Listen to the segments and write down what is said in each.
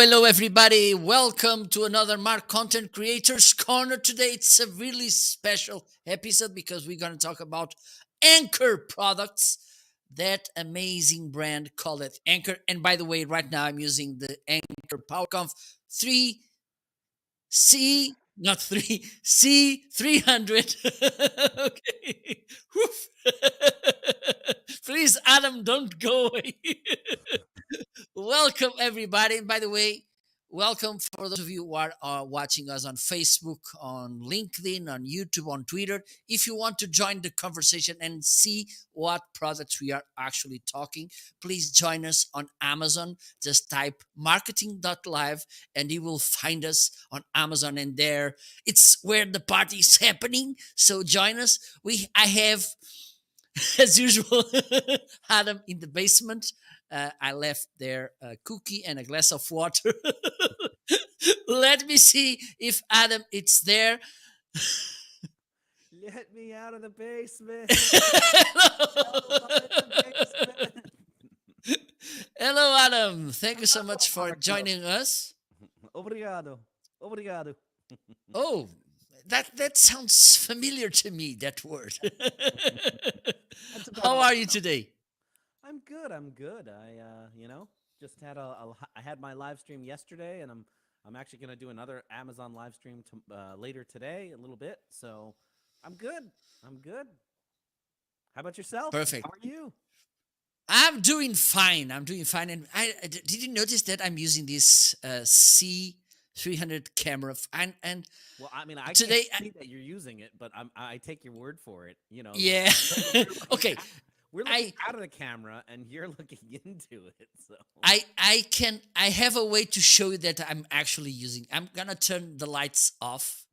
Hello, everybody. Welcome to another Mark Content Creators Corner. Today, it's a really special episode because we're going to talk about Anker products, that amazing brand called it Anker. And by the way, right now I'm using the Anker PowerConf 3C, not 3, C300. Okay. Woof. Please, Adam, don't go away. Welcome, everybody. And by the way, welcome for those of you who are watching us on Facebook, on LinkedIn, on YouTube, on Twitter. If you want to join the conversation and see what products we are actually talking, please join us on Amazon. Just type marketing.live and you will find us on Amazon. And there, it's where the party is happening. So join us. I have, as usual, Adam in the basement. I left there a cookie and a glass of water. Let me see if Adam it's there. Let me out of the basement. Hello, Adam. Thank you so Hello, much for Marco. joining us. Obrigado. Obrigado. Oh, that sounds familiar to me. That word. That's about How all are I you know. today? I'm good. I'm good. Just had I had my live stream yesterday, and I'm actually gonna do another Amazon live stream later today, a little bit. So I'm good. I'm good. How about yourself? Perfect. How are you? I'm doing fine. I'm doing fine. And did you notice that I'm using this C300 camera? And Well, I mean, I can't today, see that you're using it, but I take your word for it. yeah. We're looking Okay. we're looking I out of the camera, and you're looking into it. So I have a way to show you that I'm actually using. I'm gonna turn the lights off,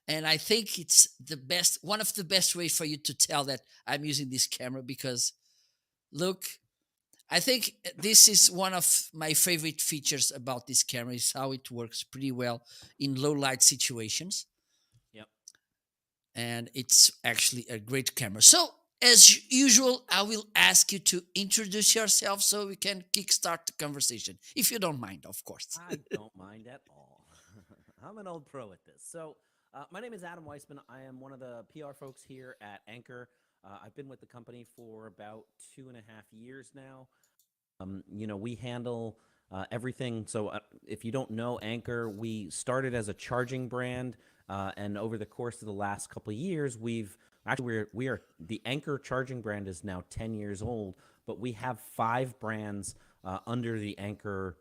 and I think it's the best, one of the best ways for you to tell that I'm using this camera because look, I think this is one of my favorite features about this camera is how it works pretty well in low light situations, yep. and it's actually a great camera. So as usual, I will ask you to introduce yourself so we can kickstart the conversation, if you don't mind, of course. I don't mind at all. I'm an old pro at this. So, my name is Adam Weissman. I am one of the PR folks here at Anker. I've been with the company for about 2.5 years now. We handle everything. So, if you don't know Anker, we started as a charging brand, and over the course of the last couple of years, we are the Anker charging brand is now 10 years old, but we have 5 brands under the Anker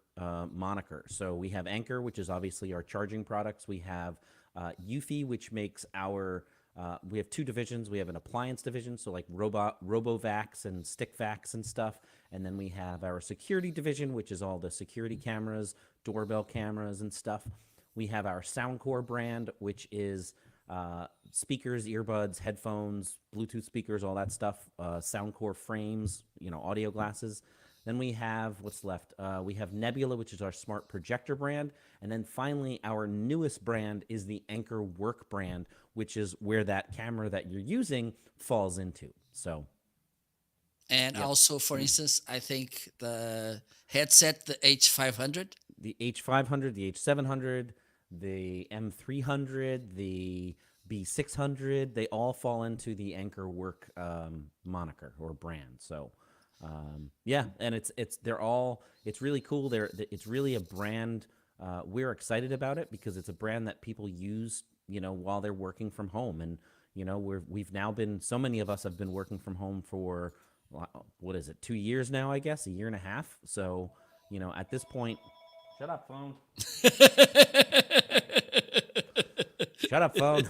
moniker. So we have Anker, which is obviously our charging products. We have Eufy, which makes we have 2 divisions. We have an appliance division, so like RoboVacs and StickVacs and stuff. And then we have our security division, which is all the security cameras, doorbell cameras and stuff. We have our Soundcore brand, which is speakers, earbuds, headphones, Bluetooth speakers, all that stuff. Soundcore Frames, audio glasses. Then we have what's left. We have Nebula, which is our smart projector brand. And then finally, our newest brand is the Anker Work brand, which is where that camera that you're using falls into. So, And yep. also, for instance, I think the headset, the H500. The H500, the H700, the M300, the B600, they all fall into the Anker Work moniker or brand. So, yeah, and it's really cool. It's really a brand. We're excited about it because it's a brand that people use, while they're working from home. And we've now been, so many of us have been working from home for what is it, 2 years now? I guess a year and a half. So at this point, shut up, phone. Shut up, phone.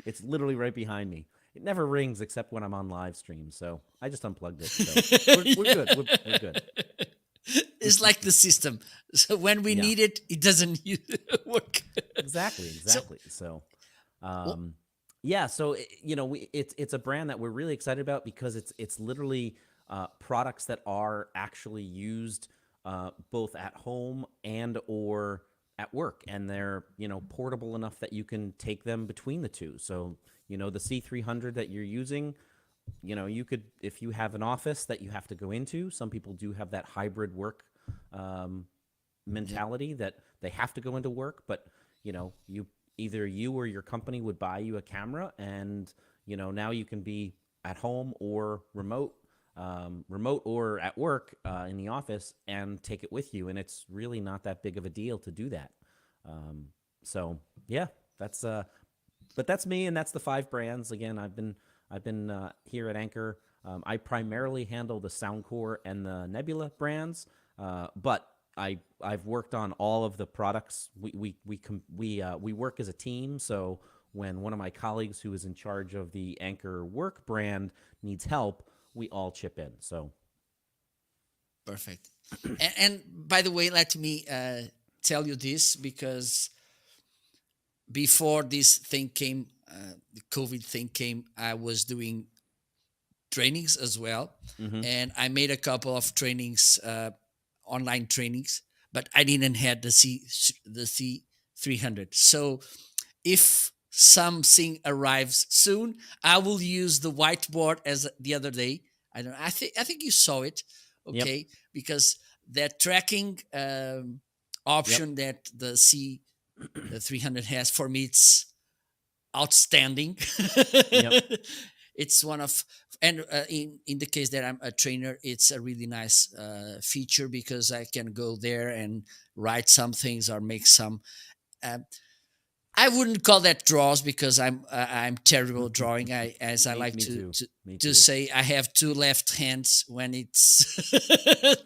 It's literally right behind me. It never rings except when I'm on live stream, so I just unplugged it. So we're good. We're good. It's like the system. So when we Yeah, need it, it doesn't work. exactly, So, exactly. So, well, yeah. So it's a brand that we're really excited about because it's literally products that are actually used both at home and or at work, and they're portable enough that you can take them between the two. So the C300 that you're using, you could, if you have an office that you have to go into, some people do have that hybrid work Yeah. mentality that they have to go into work, but you either you or your company would buy you a camera, and now you can be at home or remote or at work in the office and take it with you, and it's really not that big of a deal to do that. Um, so yeah, that's but that's me, and that's the five brands. Again, I've been here at Anker. I primarily handle the Soundcore and the Nebula brands, but I've worked on all of the products. We work as a team. So when one of my colleagues who is in charge of the Anker Work brand needs help, we all chip in. So Perfect. And by the way, let me tell you this, because before this thing came, the COVID thing came, I was doing trainings as well, hmm and I made a couple of trainings, online trainings, but I didn't have the C 300. So if something arrives soon, I will use the whiteboard as the other day. I don't. I think you saw it, yep, okay? Because that tracking yep, option that the C 300 has, for me, it's outstanding. yep. It's one of, and in the case that I'm a trainer, it's a really nice feature, because I can go there and write some things or make some. Uh, I wouldn't call that draws, because I'm terrible drawing. As I like Me to too. to Me to too. say, I have two left hands when it's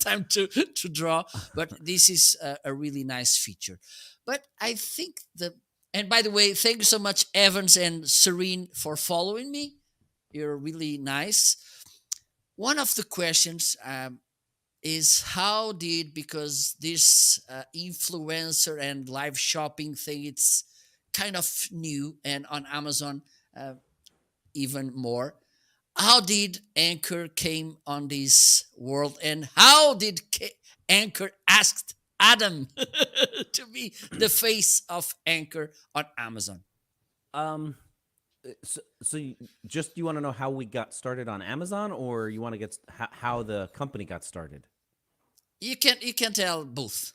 time to draw. But this is a really nice feature. But I think the, and by the way, thank you so much, Evans and Serene, for following me. You're really nice. One of the questions is, how did, because this influencer and live shopping thing, it's kind of new, and on Amazon uh, even more. How did Anker came on this world, and how did Anker asked Adam to be the face of Anker on Amazon? Um, so just you want to know how we got started on Amazon, or you want to get how the company got started? You can tell both.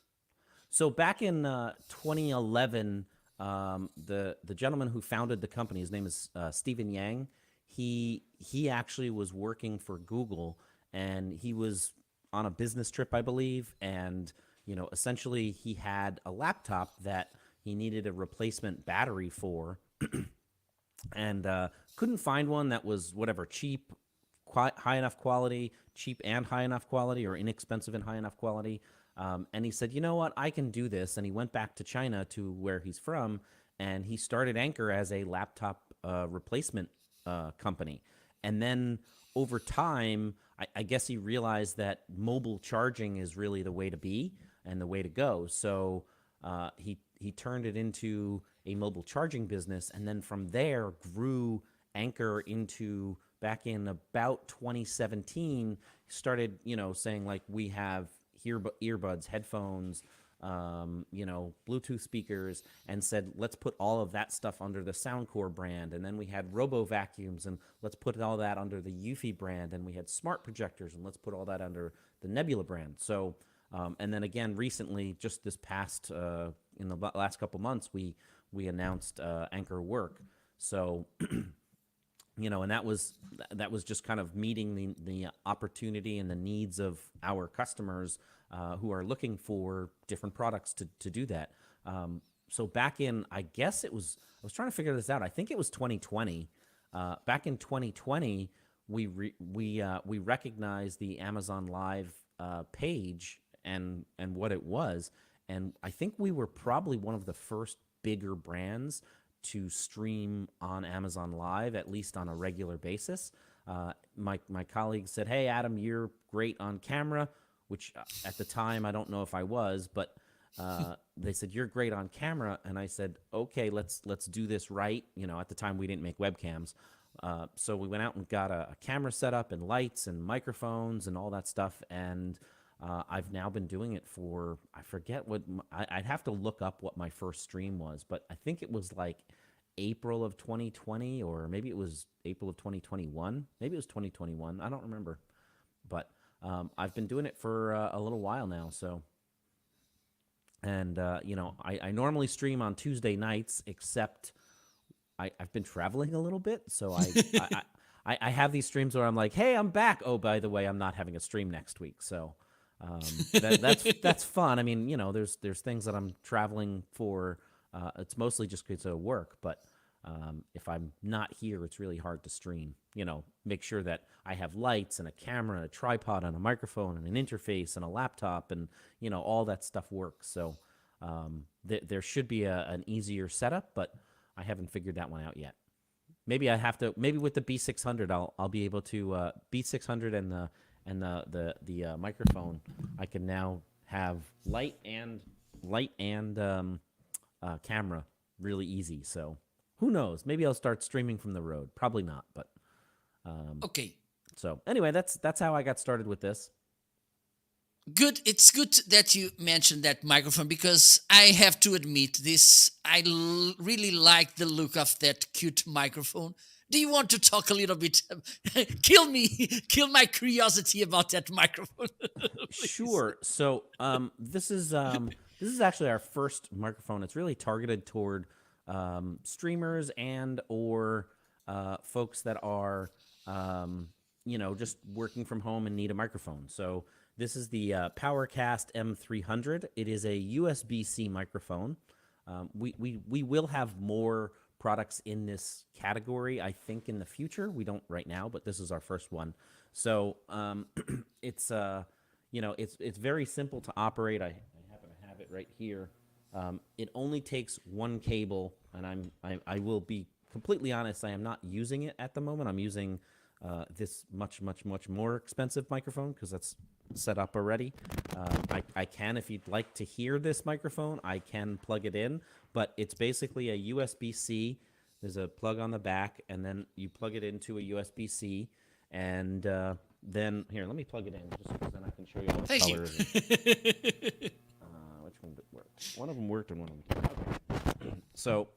So back in 2011, the gentleman who founded the company, his name is Stephen Yang. He actually was working for Google, and he was on a business trip, I believe, and essentially he had a laptop that he needed a replacement battery for, and couldn't find one that was whatever cheap, high enough quality, cheap and high enough quality, or inexpensive and high enough quality. And he said, you know what, I can do this. And he went back to China, to where he's from, and he started Anker as a laptop replacement company. And then over time, I guess he realized that mobile charging is really the way to be and the way to go. So he turned it into a mobile charging business, and then from there grew Anker into, back in about 2017, started saying, like, we have earbuds, headphones, Bluetooth speakers, and said, let's put all of that stuff under the Soundcore brand. And then we had robo vacuums, and let's put all that under the Eufy brand. And we had smart projectors, and let's put all that under the Nebula brand. So, and then again, recently, just this past in the last couple months, we announced Anker Work. So, and that was just kind of meeting the opportunity and the needs of our customers who are looking for different products to do that. So back in, I guess it was, I was trying to figure this out. I think it was 2020. Back in 2020, we recognized the Amazon Live page and what it was, and I think we were probably one of the first bigger brands to stream on Amazon Live, at least on a regular basis. My colleagues said, "Hey, Adam, you're great on camera," which at the time I don't know if I was, but they said, "You're great on camera," and I said, "Okay, let's do this right." At the time we didn't make webcams, so we went out and got a camera set up and lights and microphones and all that stuff, and I've now been doing it for, I forget what, I'd have to look up what my first stream was, but I think it was like April of 2020, or maybe it was April of 2021. Maybe it was 2021. I don't remember. But I've been doing it for a little while now. So And I normally stream on Tuesday nights, except I've been traveling a little bit, so I have these streams where I'm like, hey, I'm back. Oh, by the way, I'm not having a stream next week, so that's fun. I mean, there's things that I'm traveling for. It's mostly just because of work, but if I'm not here, it's really hard to stream. Make sure that I have lights and a camera, and a tripod, and a microphone, and an interface, and a laptop, and all that stuff works. So there should be an easier setup, but I haven't figured that one out yet. Maybe I have to. Maybe with the B600, I'll be able to B600 and the microphone. I can now have light and camera really easy. So who knows? Maybe I'll start streaming from the road. Probably not, but Okay. So anyway, that's how I got started with this. Good. It's good that you mentioned that microphone, because I have to admit this. I really like the look of that cute microphone. Do you want to talk a little bit? Kill my curiosity about that microphone. Sure. So this is actually our first microphone. It's really targeted toward streamers and or folks that are just working from home and need a microphone. So this is the Powercast M300. It is a USB-C microphone. We will have more products in this category, I think, in the future. We don't right now, but this is our first one. So it's very simple to operate. I happen to have it right here. It only takes one cable, and I will be completely honest. I am not using it at the moment. I'm using this much more expensive microphone because that's set up already. I can, if you'd like to hear this microphone, I can plug it in, but it's basically a USB-C. There's a plug on the back, and then you plug it into a USB-C, and then here, let me plug it in just because then I can show you all the colors. Which one worked? One of them worked and one of them didn't. Okay. So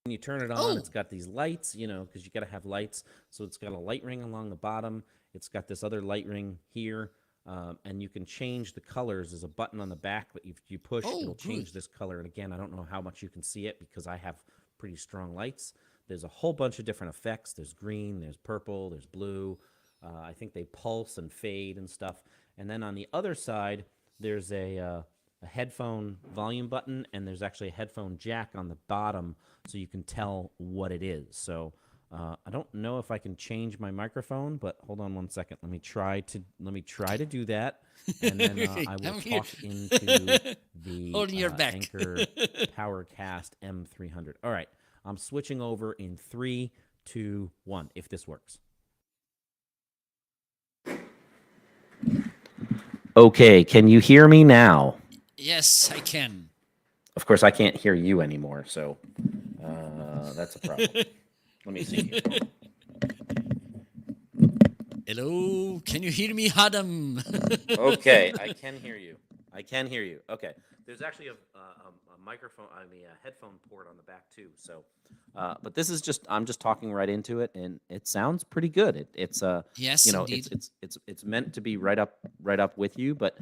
when you turn it on, it's got these lights, because you got to have lights. So it's got a light ring along the bottom. It's got this other light ring here, and you can change the colors. There's a button on the back that if you push, it'll change this color. And again, I don't know how much you can see it because I have pretty strong lights. There's a whole bunch of different effects. There's green, there's purple, there's blue. I think they pulse and fade and stuff. And then on the other side, there's a headphone volume button, and there's actually a headphone jack on the bottom, so you can tell what it is. So I don't know if I can change my microphone, but hold on one second. Let me try to do that, and then I will talk into the Anker Powercast M300. All right, I'm switching over in 3, 2, 1. If this works. Okay, can you hear me now? Yes, I can. Of course, I can't hear you anymore, so that's a problem. Let me see. Hello, can you hear me, Adam? Okay, I can hear you. Okay, there's actually a microphone, a headphone port on the back too. So, but this is I'm just talking right into it, and it sounds pretty good. It's yes, indeed. It's meant to be right up with you, but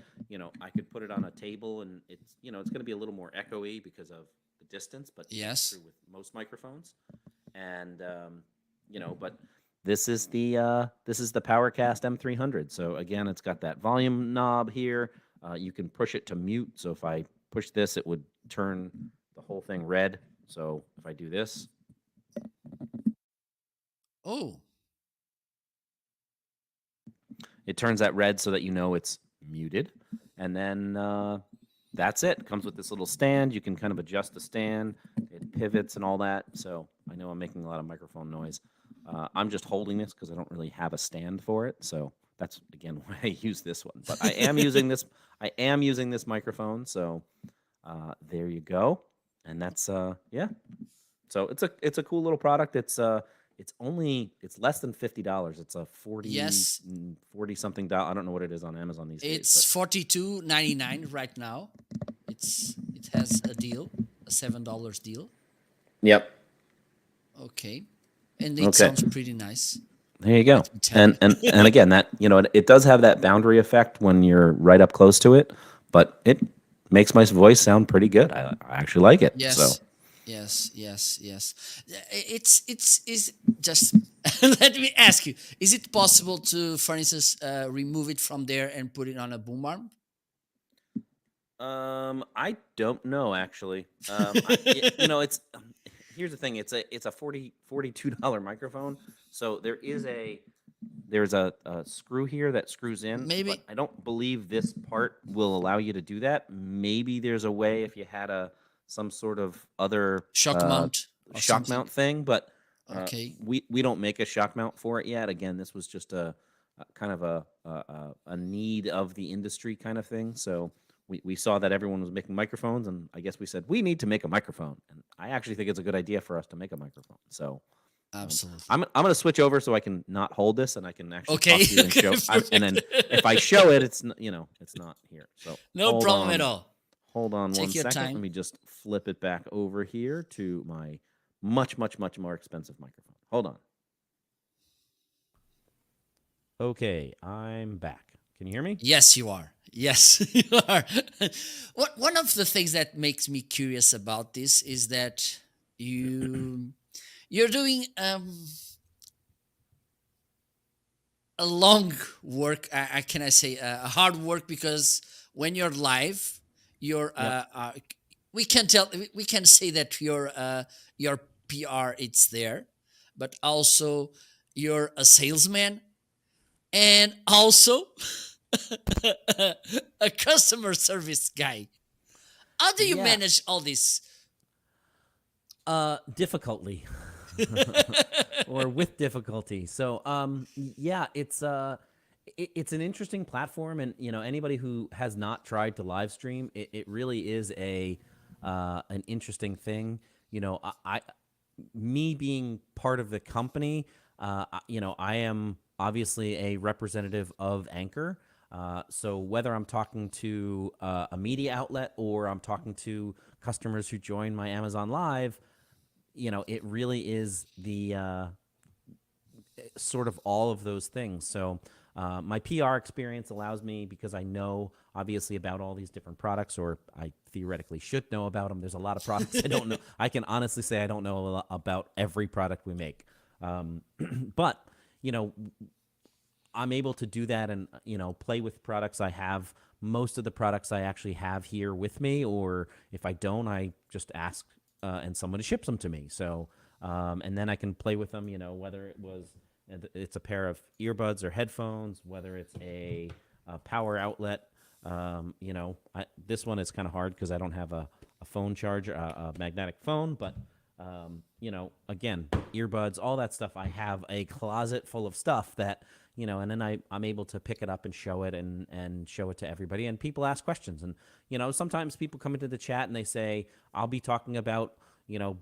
I could put it on a table, and it's it's going to be a little more echoey because of the distance. But yes, true with most microphones, and but this is the Powercast M300. So again, it's got that volume knob here. You can push it to mute. So if I push this, it would turn the whole thing red. So if I do this. It turns that red so that it's muted. And then that's it. It comes with this little stand. You can kind of adjust the stand. It pivots and all that. So I know I'm making a lot of microphone noise. I'm just holding this because I don't really have a stand for it. So that's, again, why I use this one. But I am using this. I am using this microphone. So there you go. And that's yeah. So it's a cool little product. It's less than $50. It's a 40 something dollar. I don't know what it is on Amazon these days. It's $42.99 right now. It has a deal, a $7 deal. Yep. Okay. And it sounds pretty nice. There you go. And again, that it does have that boundary effect when you're right up close to it, but it makes my voice sound pretty good. I actually like it. So Yes, yes, yes, yes. It's is just. Let me ask you: is it possible to, for instance, remove it from there and put it on a boom arm? I don't know actually. It's here's the thing. It's a $42 microphone. So there's a screw here that screws in, but Maybe I don't believe this part will allow you to do that. Maybe there's a way if you had some sort of other shock mount or shock something. mount thing, but Okay, we don't make a shock mount for it yet. Again, this was just a kind of a need of the industry kind of thing. So we saw that everyone was making microphones, and I guess we said we need to make a microphone. And I actually think it's a good idea for us to make a microphone. So absolutely. I'm going to switch over so I can not hold this and I can actually Okay, talk to you and okay, show. And then perfect. if I show it, it's not here. So No problem at all. hold on one Take your second. Let time. me just flip it back over here to my much more expensive microphone. Hold on. Okay, I'm back. Can you hear me? Yes, you are. Yes, you are. One of the things that makes me curious about this is that you're doing a long work. I can I say a hard work because when you're live, you're Yep. we can tell we can say that your PR it's there, but also you're a salesman and also a customer service guy. How do you Yeah. manage all this? Difficultly. Or with difficulty. So, yeah, it's an interesting platform, and anybody who has not tried to live stream, it really is an interesting thing. Me being part of the company, I am obviously a representative of Anker. So whether I'm talking to a media outlet or I'm talking to customers who join my Amazon Live, it really is the sort of all of those things. So my PR experience allows me, because I know obviously about all these different products, or I theoretically should know about them. There's a lot of products I don't know. I can honestly say I don't know a lot about every product we make. But, you know, I'm able to do that and, play with products I have. Most of the products I actually have here with me, or if I don't, I just ask and someone ships them to me. So, and then I can play with them, whether it's a pair of earbuds or headphones, whether it's a power outlet. This one is kind of hard because I don't have a phone charger, a magnetic phone, but again, earbuds, all that stuff. I have a closet full of stuff that, and then I'm able to pick it up and show it and show it to everybody. And people ask questions. And, sometimes people come into the chat and they say, I'll be talking about,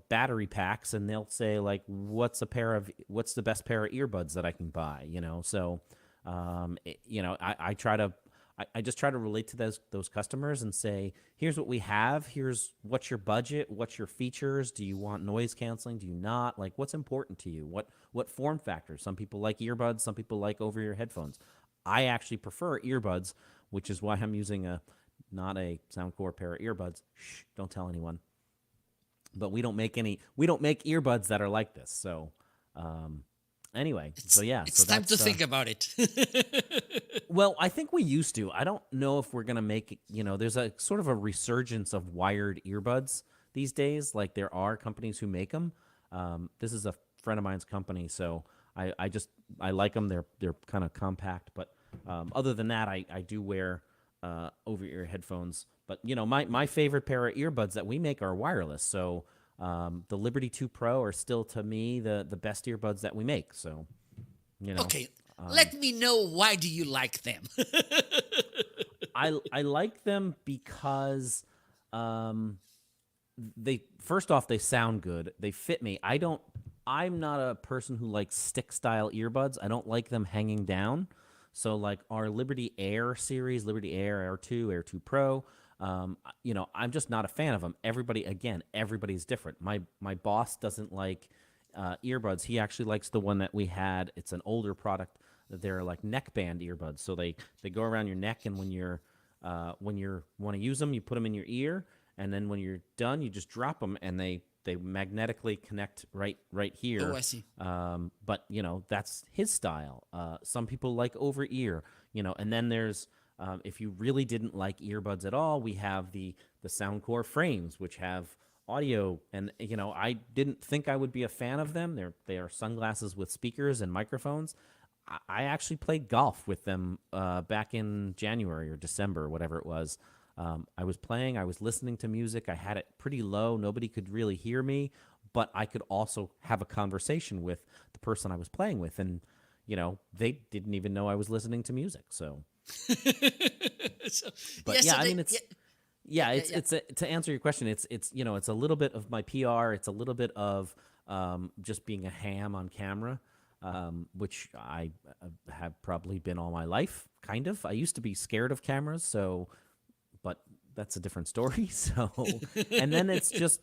battery packs, and they'll say, like, what's the best pair of earbuds that I can buy, So, I just try to relate to those customers and say, here's what we have. Here's what's your budget. What's your features? Do you want noise canceling? Do you not? Like, what's important to you? What form factors? Some people like earbuds. Some people like over-ear headphones. I actually prefer earbuds, which is why I'm using not a Soundcore pair of earbuds. Shh, don't tell anyone. But we don't make earbuds that are like this. So, anyway, It's time to think about it. Well, I think we used to. I don't know if we're going to make, there's a sort of a resurgence of wired earbuds these days. Like, there are companies who make them. This is a friend of mine's company, so I like them. They're kind of compact, but other than that, I do wear over-ear headphones. But, my favorite pair of earbuds that we make are wireless. So the Liberty 2 Pro are still, to me, the best earbuds that we make. So, Okay, let me know, why do you like them? I like them because they first off, they sound good. They fit me. I'm not a person who likes stick style earbuds. I don't like them hanging down. So, like, our Liberty Air series, Liberty Air 2, Air 2 Pro, I'm just not a fan of them. Everybody's different. My boss doesn't like earbuds. He actually likes the one that we had. It's an older product. They're like neckband earbuds, so they go around your neck, and when you're when you want to use them, you put them in your ear, and then when you're done, you just drop them, and they magnetically connect right Oh, here. I see. But that's his style. Some people like over ear, and then there's if you really didn't like earbuds at all, we have the Soundcore Frames, which have audio, and I didn't think I would be a fan of them. They are sunglasses with speakers and microphones. I actually played golf with them back in January or December, whatever it was. I was playing, I was listening to music. I had it pretty low. Nobody could really hear me, but I could also have a conversation with the person I was playing with. And, they didn't even know I was listening to music. So, So but yeah, I yesterday, mean, yeah, yeah, yeah, yeah, yeah. to answer your question, it's a little bit of my PR. It's a little bit of just being a ham on camera, which I have probably been all my life. Kind of. I used to be scared of cameras, but that's a different story. So, and then it's just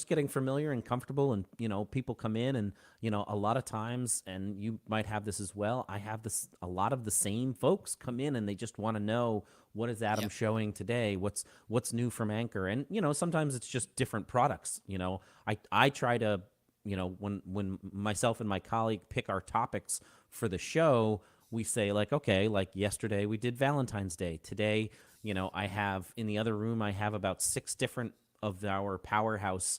getting familiar and comfortable, and people come in, and a lot of times, and you might have this as well. I have this a lot of the same folks come in, and they just want to know, what is Adam Yep. showing today? What's new from Anker? And sometimes it's just different products. I try to, when myself and my colleague pick our topics for the show, we say, like, okay, like yesterday we did Valentine's Day. Today, I have in the other room, I have about 6 different of our powerhouse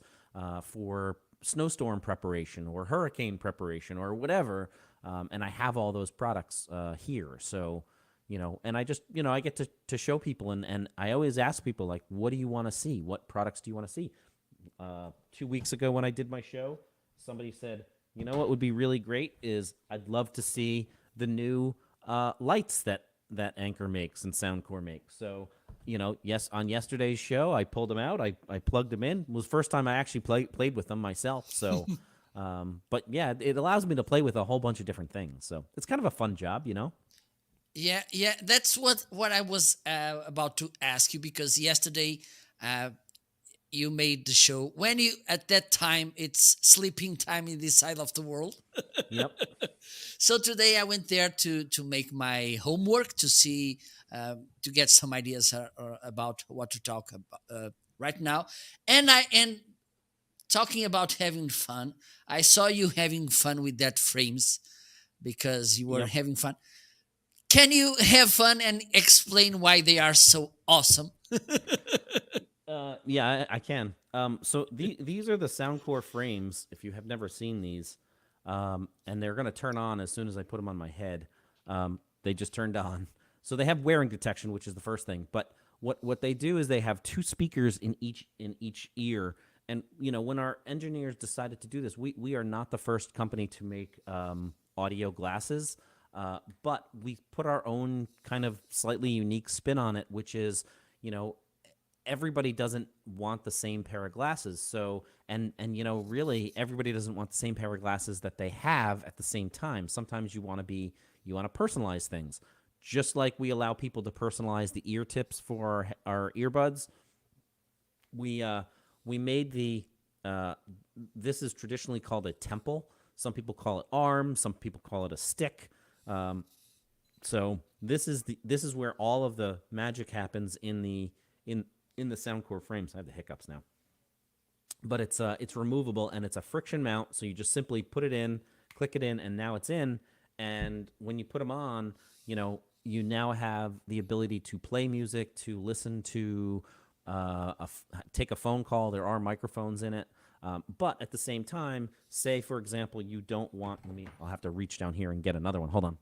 for snowstorm preparation or hurricane preparation or whatever. And I have all those products here. So, and I just, I get to show people, and I always ask people, like, what do you want to see? What products do you want to see? 2 weeks ago when I did my show, somebody said, what would be really great is I'd love to see the new lights that Anker makes and Soundcore makes. So, yes, on yesterday's show, I pulled them out. I plugged them in. It was the first time I actually played with them myself. So, but yeah, it allows me to play with a whole bunch of different things. So it's kind of a fun job. Yeah, yeah, that's what I was about to ask you, because yesterday uh, you made the show when you at that time it's sleeping time in this side of the world. Yep. So today I went there to make my homework, to see to get some ideas about what to talk about right now, and talking about having fun. I saw you having fun with that frames because you were Yep. having fun. Can you have fun and explain why they are so awesome? Yeah, I can. So these are the Soundcore Frames. If you have never seen these, and they're gonna turn on as soon as I put them on my head. They just turned on. So they have wearing detection, which is the first thing. But what they do is they have 2 speakers in each ear. And when our engineers decided to do this, we are not the first company to make audio glasses. But we put our own kind of slightly unique spin on it, which is, everybody doesn't want the same pair of glasses. So, and really everybody doesn't want the same pair of glasses that they have at the same time. Sometimes you want to personalize things. Just like we allow people to personalize the ear tips for our earbuds, we made this is traditionally called a temple. Some people call it arm. Some people call it a stick. So this is where all of the magic happens in the Soundcore Frames. I have the hiccups now, but it's removable, and it's a friction mount. So you just simply put it in, click it in, and now it's in. And when you put them on, you now have the ability to play music, to listen to, take a phone call. There are microphones in it. But at the same time, say, for example, you don't want, I'll have to reach down here and get another one. Hold on.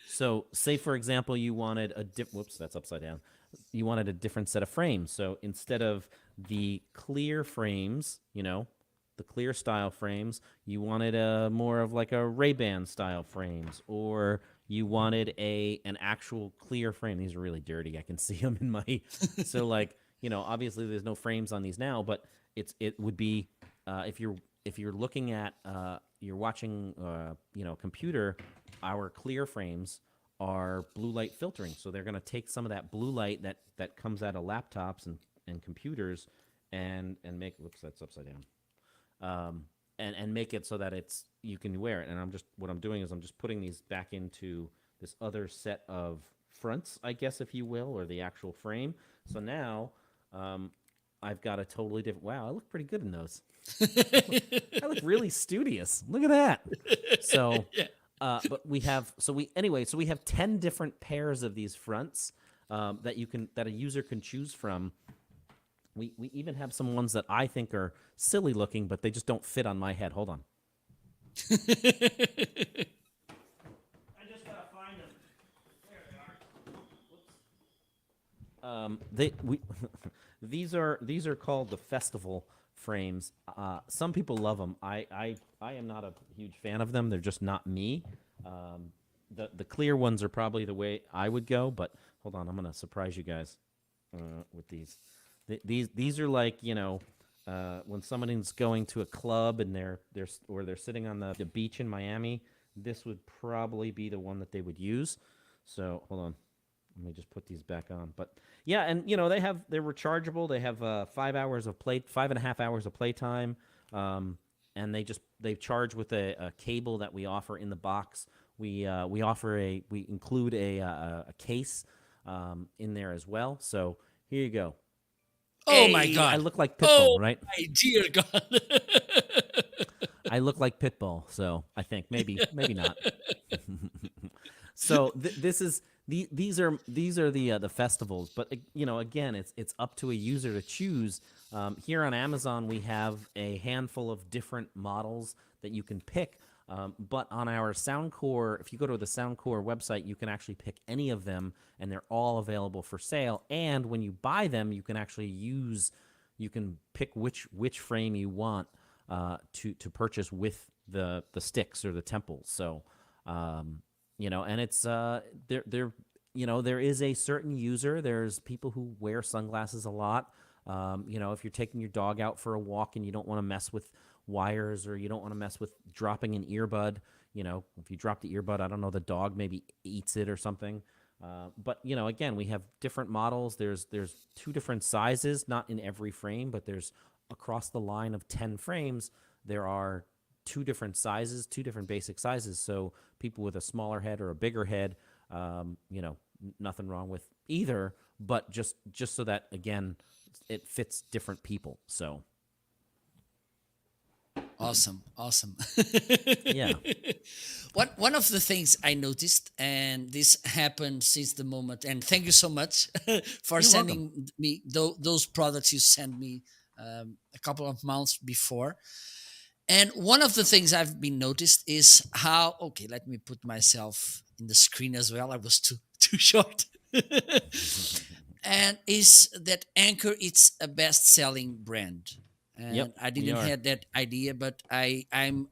So say, for example, you wanted whoops, that's upside down. You wanted a different set of frames. So instead of the clear frames, the clear style frames, you wanted more of like a Ray-Ban style frames, or you wanted an actual clear frame. These are really dirty. I can see them in my, so like, obviously there's no frames on these now, but it would be, if you're looking at, you're watching, computer, our clear frames are blue light filtering. So they're going to take some of that blue light that comes out of laptops and computers and make, whoops, that's upside down. And make it so that you can wear it. And what I'm doing is I'm just putting these back into this other set of fronts, I guess, if you will, or the actual frame. So now I've got a totally different. Wow, I look pretty good in those. I look really studious. Look at that. So, Yeah. but we have so we have 10 different pairs of these fronts that a user can choose from. We even have some ones that I think are silly looking, but they just don't fit on my head. Hold on. I just gotta find them. There they are. Whoops. These are called the festival frames. Some people love them. I am not a huge fan of them. They're just not me. The clear ones are probably the way I would go. But hold on, I'm gonna surprise you guys with these. These are like, when someone's going to a club and they're sitting on the beach in Miami. This would probably be the one that they would use. So hold on. Let me just put these back on. But yeah, and they're rechargeable. They have 5.5 hours of play time, and they charge with a cable that we offer in the box. We include a case in there as well. So here you go. Oh my Hey, God! I look like Pitbull, Oh right? my dear God! I look like Pitbull, so I think maybe not. So these are the festivals, but again, it's up to a user to choose. Here on Amazon, we have a handful of different models that you can pick. But on our Soundcore, if you go to the Soundcore website, you can actually pick any of them, and they're all available for sale. And when you buy them, you can actually you can pick which frame you want to purchase with the sticks or the temples. So. And it's there is a certain user. There's people who wear sunglasses a lot. If you're taking your dog out for a walk and you don't want to mess with wires, or you don't want to mess with dropping an earbud, if you drop the earbud, I don't know, the dog maybe eats it or something. But again, we have different models. There's 2 different sizes, not in every frame, but there's across the line of 10 frames. There are 2 different sizes, 2 different basic sizes. So people with a smaller head or a bigger head, nothing wrong with either, but just so that, again, it fits different people. So Awesome. yeah. One of the things I noticed, and this happened since the moment, and thank you so much for You're welcome. sending me those products you sent me a couple of months before. And one of the things I've been noticed is how, okay, let me put myself in the screen as well. I was too short. And is that Anker, it's a best-selling brand. Yep, And I we didn't are. have that idea, but I'm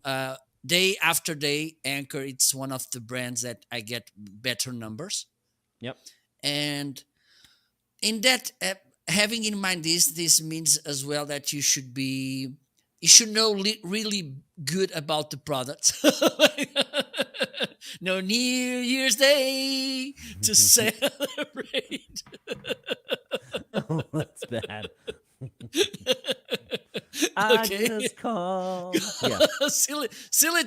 day after day, Anker, it's one of the brands that I get better numbers. Yep. And in that, having in mind this means as well that you should know really good about the product. No New Year's Day to celebrate. Oh, that's bad. I Okay. just called. Yeah. silly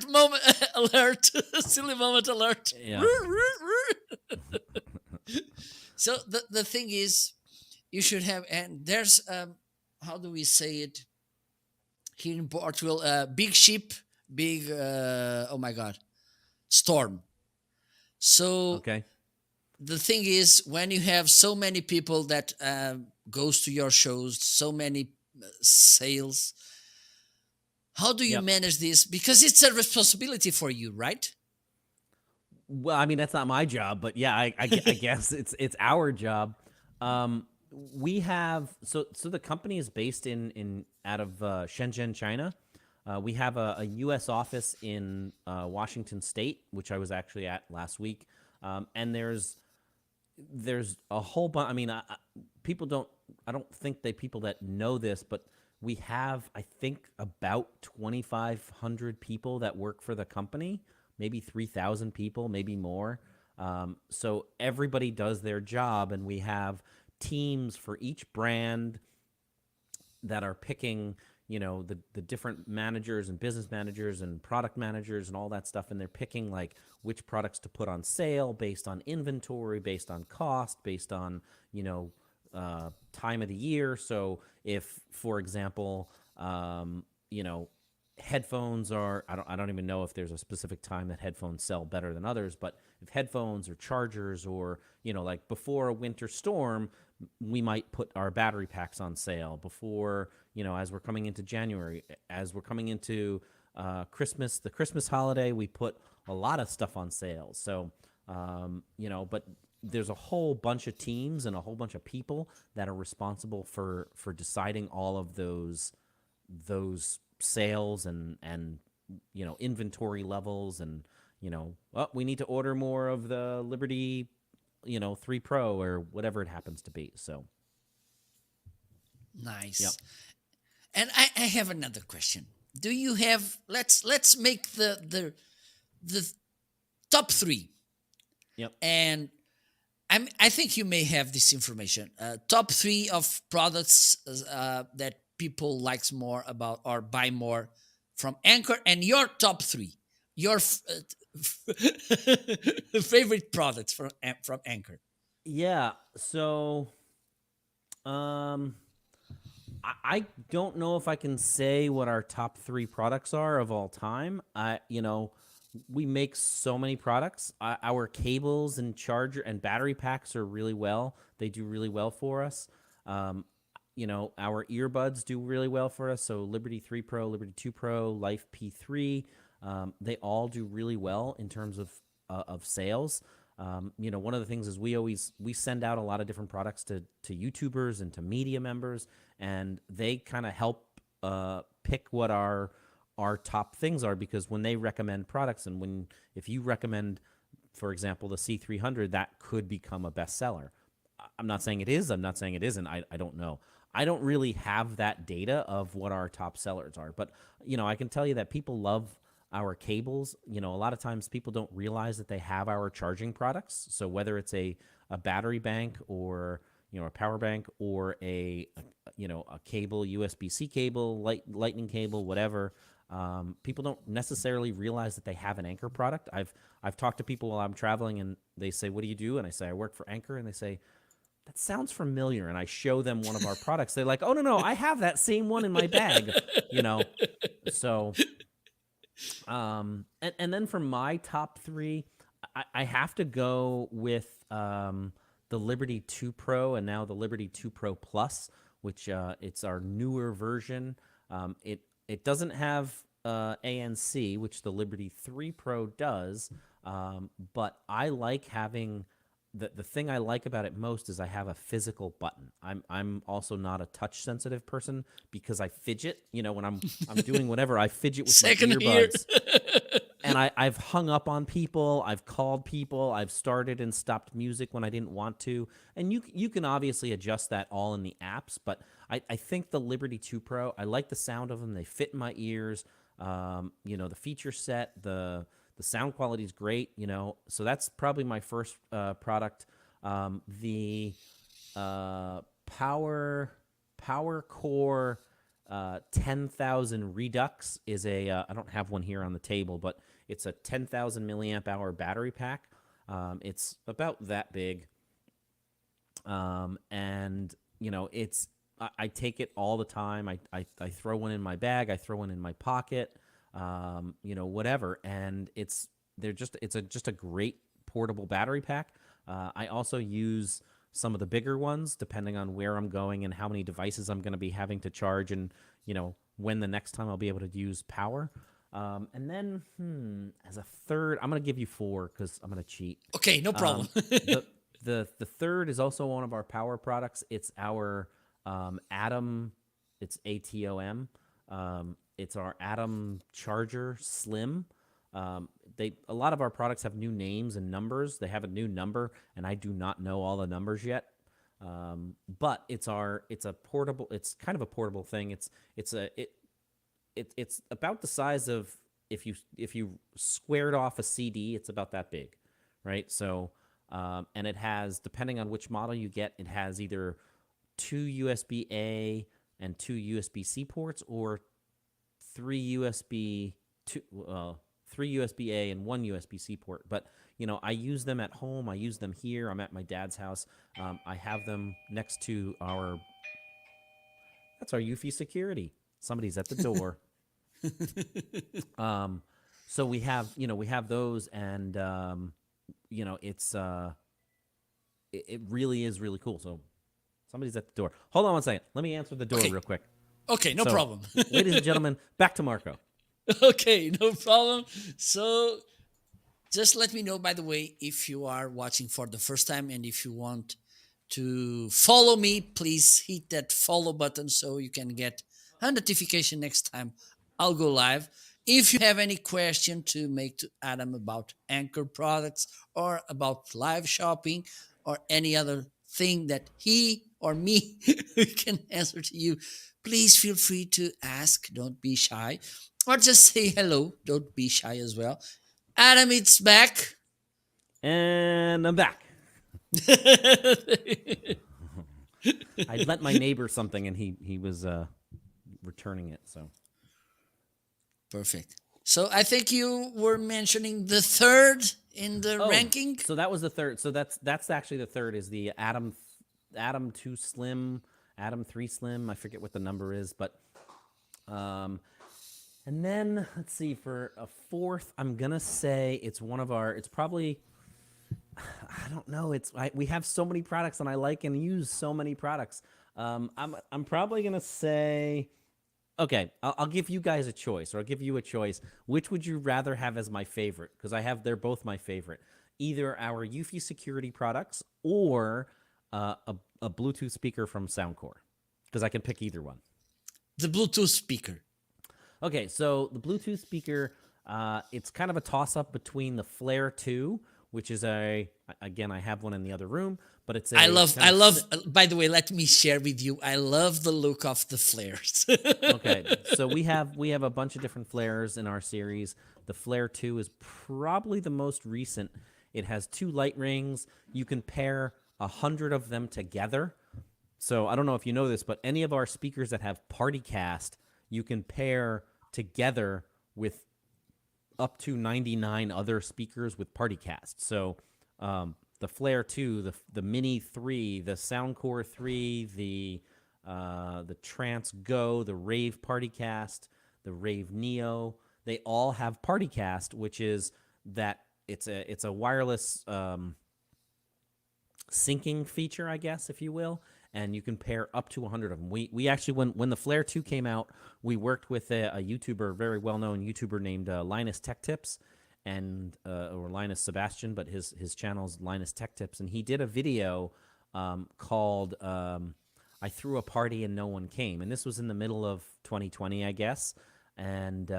moment alert. Silly moment alert. Yeah. So the thing is, you should have, and there's how do we say it here in Portugal? Big ship, big oh my God, storm. So Okay. the thing is, when you have so many people that goes to your shows, so many sales, how do you Yep. manage this? Because it's a responsibility for you, right? Well, I mean, that's not my job, but yeah, I guess it's our job. We have so the company is based in out of Shenzhen, China. We have a U.S. office in Washington State, which I was actually at last week. And there's a whole bunch. I mean, people don't. I don't think people that know this, but we have, I think, about 2,500 people that work for the company. Maybe 3,000 people, maybe more. So everybody does their job, and we have teams for each brand that are picking, the different managers and business managers and product managers and all that stuff, and they're picking like which products to put on sale based on inventory, based on cost, based on time of the year. So if, for example, headphones are, I don't even know if there's a specific time that headphones sell better than others, but if headphones or chargers or like before a winter storm, we might put our battery packs on sale before, as we're coming into January, as we're coming into Christmas, the Christmas holiday, we put a lot of stuff on sale. So but there's a whole bunch of teams and a whole bunch of people that are responsible for deciding all of those sales and inventory levels, and we need to order more of the Liberty 3 Pro or whatever it happens to be. So Nice. Yep. And I have another question. Do you have, let's make the top three. Yep. And I think you may have this information. Top three of products that people likes more about or buy more from Anker, and your top three, your favorite products from Anker. Yeah. So I don't know if I can say what our top three products are of all time. We make so many products. Our cables and charger and battery packs are really well. They do really well for us. Our earbuds do really well for us. So Liberty 3 Pro, Liberty 2 Pro, Life P3, they all do really well in terms of sales. One of the things is we send out a lot of different products to YouTubers and to media members, and they kind of help pick what our top things are, because when they recommend products, and if you recommend, for example, the C300, that could become a bestseller. I'm not saying it is. I'm not saying it isn't. I don't know. I don't really have that data of what our top sellers are, but I can tell you that people love our cables. A lot of times people don't realize that they have our charging products. So whether it's a battery bank or a power bank or a cable, USB-C cable, lightning cable, whatever, people don't necessarily realize that they have an Anker product. I've talked to people while I'm traveling, and they say, "What do you do?" And I say, "I work for Anker," and they say, "That sounds familiar." And I show them one of our products. They're like, "Oh, no, I have that same one in my bag," So, and then for my top three, I have to go with the Liberty 2 Pro and now the Liberty 2 Pro Plus, which it's our newer version. It doesn't have ANC, which the Liberty 3 Pro does, but I like having the thing I like about it most is I have a physical button. I'm also not a touch sensitive person because I fidget. When I'm doing whatever, I fidget with my earbuds. And I've hung up on people, I've called people, I've started and stopped music when I didn't want to. And you can obviously adjust that all in the apps, but I think the Liberty 2 Pro, I like the sound of them. They fit in my ears. The feature set, the sound quality is great, so that's probably my first product. The PowerCore 10,000 Redux is I don't have one here on the table, but it's a 10,000 milliamp hour battery pack. It's about that big. And I take it all the time. I throw one in my bag. I throw one in my pocket. Whatever. And it's just a great portable battery pack. I also use some of the bigger ones depending on where I'm going and how many devices I'm going to be having to charge, and when the next time I'll be able to use power. And then as a third, I'm going to give you four because I'm going to cheat. Okay, no problem. The third is also one of our power products. It's our Atom. It's ATOM. It's our Atom Charger Slim. A lot of our products have new names and numbers. They have a new number, and I do not know all the numbers yet. But it's a portable. It's kind of a portable thing. It's about the size of if you squared off a CD. It's about that big, right? So, and it has, depending on which model you get, it has either two USB-A and 2 USB-C ports, or three USB two, three USB-A and 1 USB-C port. But I use them at home. I use them here. I'm at my dad's house. I have them next to our. That's our Eufy security. Somebody's at the door. So we have those, and it's it really is really cool. So somebody's at the door. Hold on one second. Let me answer the door real quick. Okay, no problem. Ladies and gentlemen, back to Marco. Okay, no problem. So just let me know, by the way, if you are watching for the first time, and if you want to follow me, please hit that follow button so you can get a notification next time I'll go live. If you have any question to make to Adam about Anker products, or about live shopping, or any other thing that he or me can answer to you, please feel free to ask. Don't be shy. Or just say hello. Don't be shy as well. Adam, it's back. And I'm back. I lent my neighbor something, and he was returning it. So perfect. So I think you were mentioning the third in the ranking. So that was the third. So that's actually the third, is the Atom 2 Slim, Atom 3 Slim. I forget what the number is, but and then let's see, for a fourth, I'm gonna say it's one of our. It's probably. I don't know. We have so many products, and I like and use so many products. I'm probably gonna say, okay, I'll give you guys a choice, or I'll give you a choice. Which would you rather have as my favorite? Because they're both my favorite. Either our Eufy security products, or a Bluetooth speaker from Soundcore, because I can pick either one. The Bluetooth speaker. Okay, so the Bluetooth speaker, it's kind of a toss-up between the Flare 2, which is again, I have one in the other room, but it's I love, by the way, let me share with you, I love the look of the flares. Okay, so we have a bunch of different flares in our series. The Flare 2 is probably the most recent. It has 2 light rings. You can pair 100 of them together. So I don't know if you know this, but any of our speakers that have PartyCast, you can pair together with up to 99 other speakers with PartyCast. So the Flare 2, the Mini 3, the Soundcore 3, the Trance Go, the Rave PartyCast, the Rave Neo, they all have PartyCast, which is that it's a wireless syncing feature, I guess, if you will. And you can pair up to 100 of them. We actually, when the Flare 2 came out, we worked with a YouTuber, very well-known YouTuber named Linus Tech Tips, or Linus Sebastian, but his channel's Linus Tech Tips, and he did a video called "I Threw a Party and No One Came," and this was in the middle of 2020, I guess. And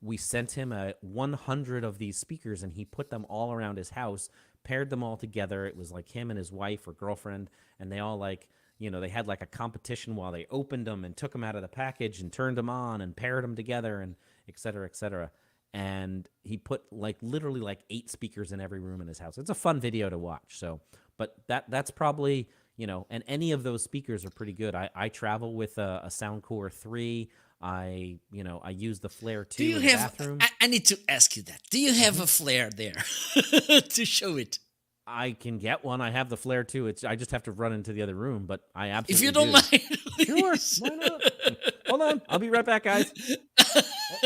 we sent him 100 of these speakers, and he put them all around his house, paired them all together. It was like him and his wife or girlfriend, and they all they had like a competition while they opened them and took them out of the package and turned them on and paired them together, and et cetera, et cetera. And he put literally 8 speakers in every room in his house. It's a fun video to watch. So, but that's probably, and any of those speakers are pretty good. I travel with a Soundcore 3. I use the Flare 2 in the bathroom. I need to ask you that. Do you have a Flare there to show it? I can get one. I have the Flare 2. I just have to run into the other room, but I absolutely If you don't mind. Sure, why not? Hold on. I'll be right back, guys.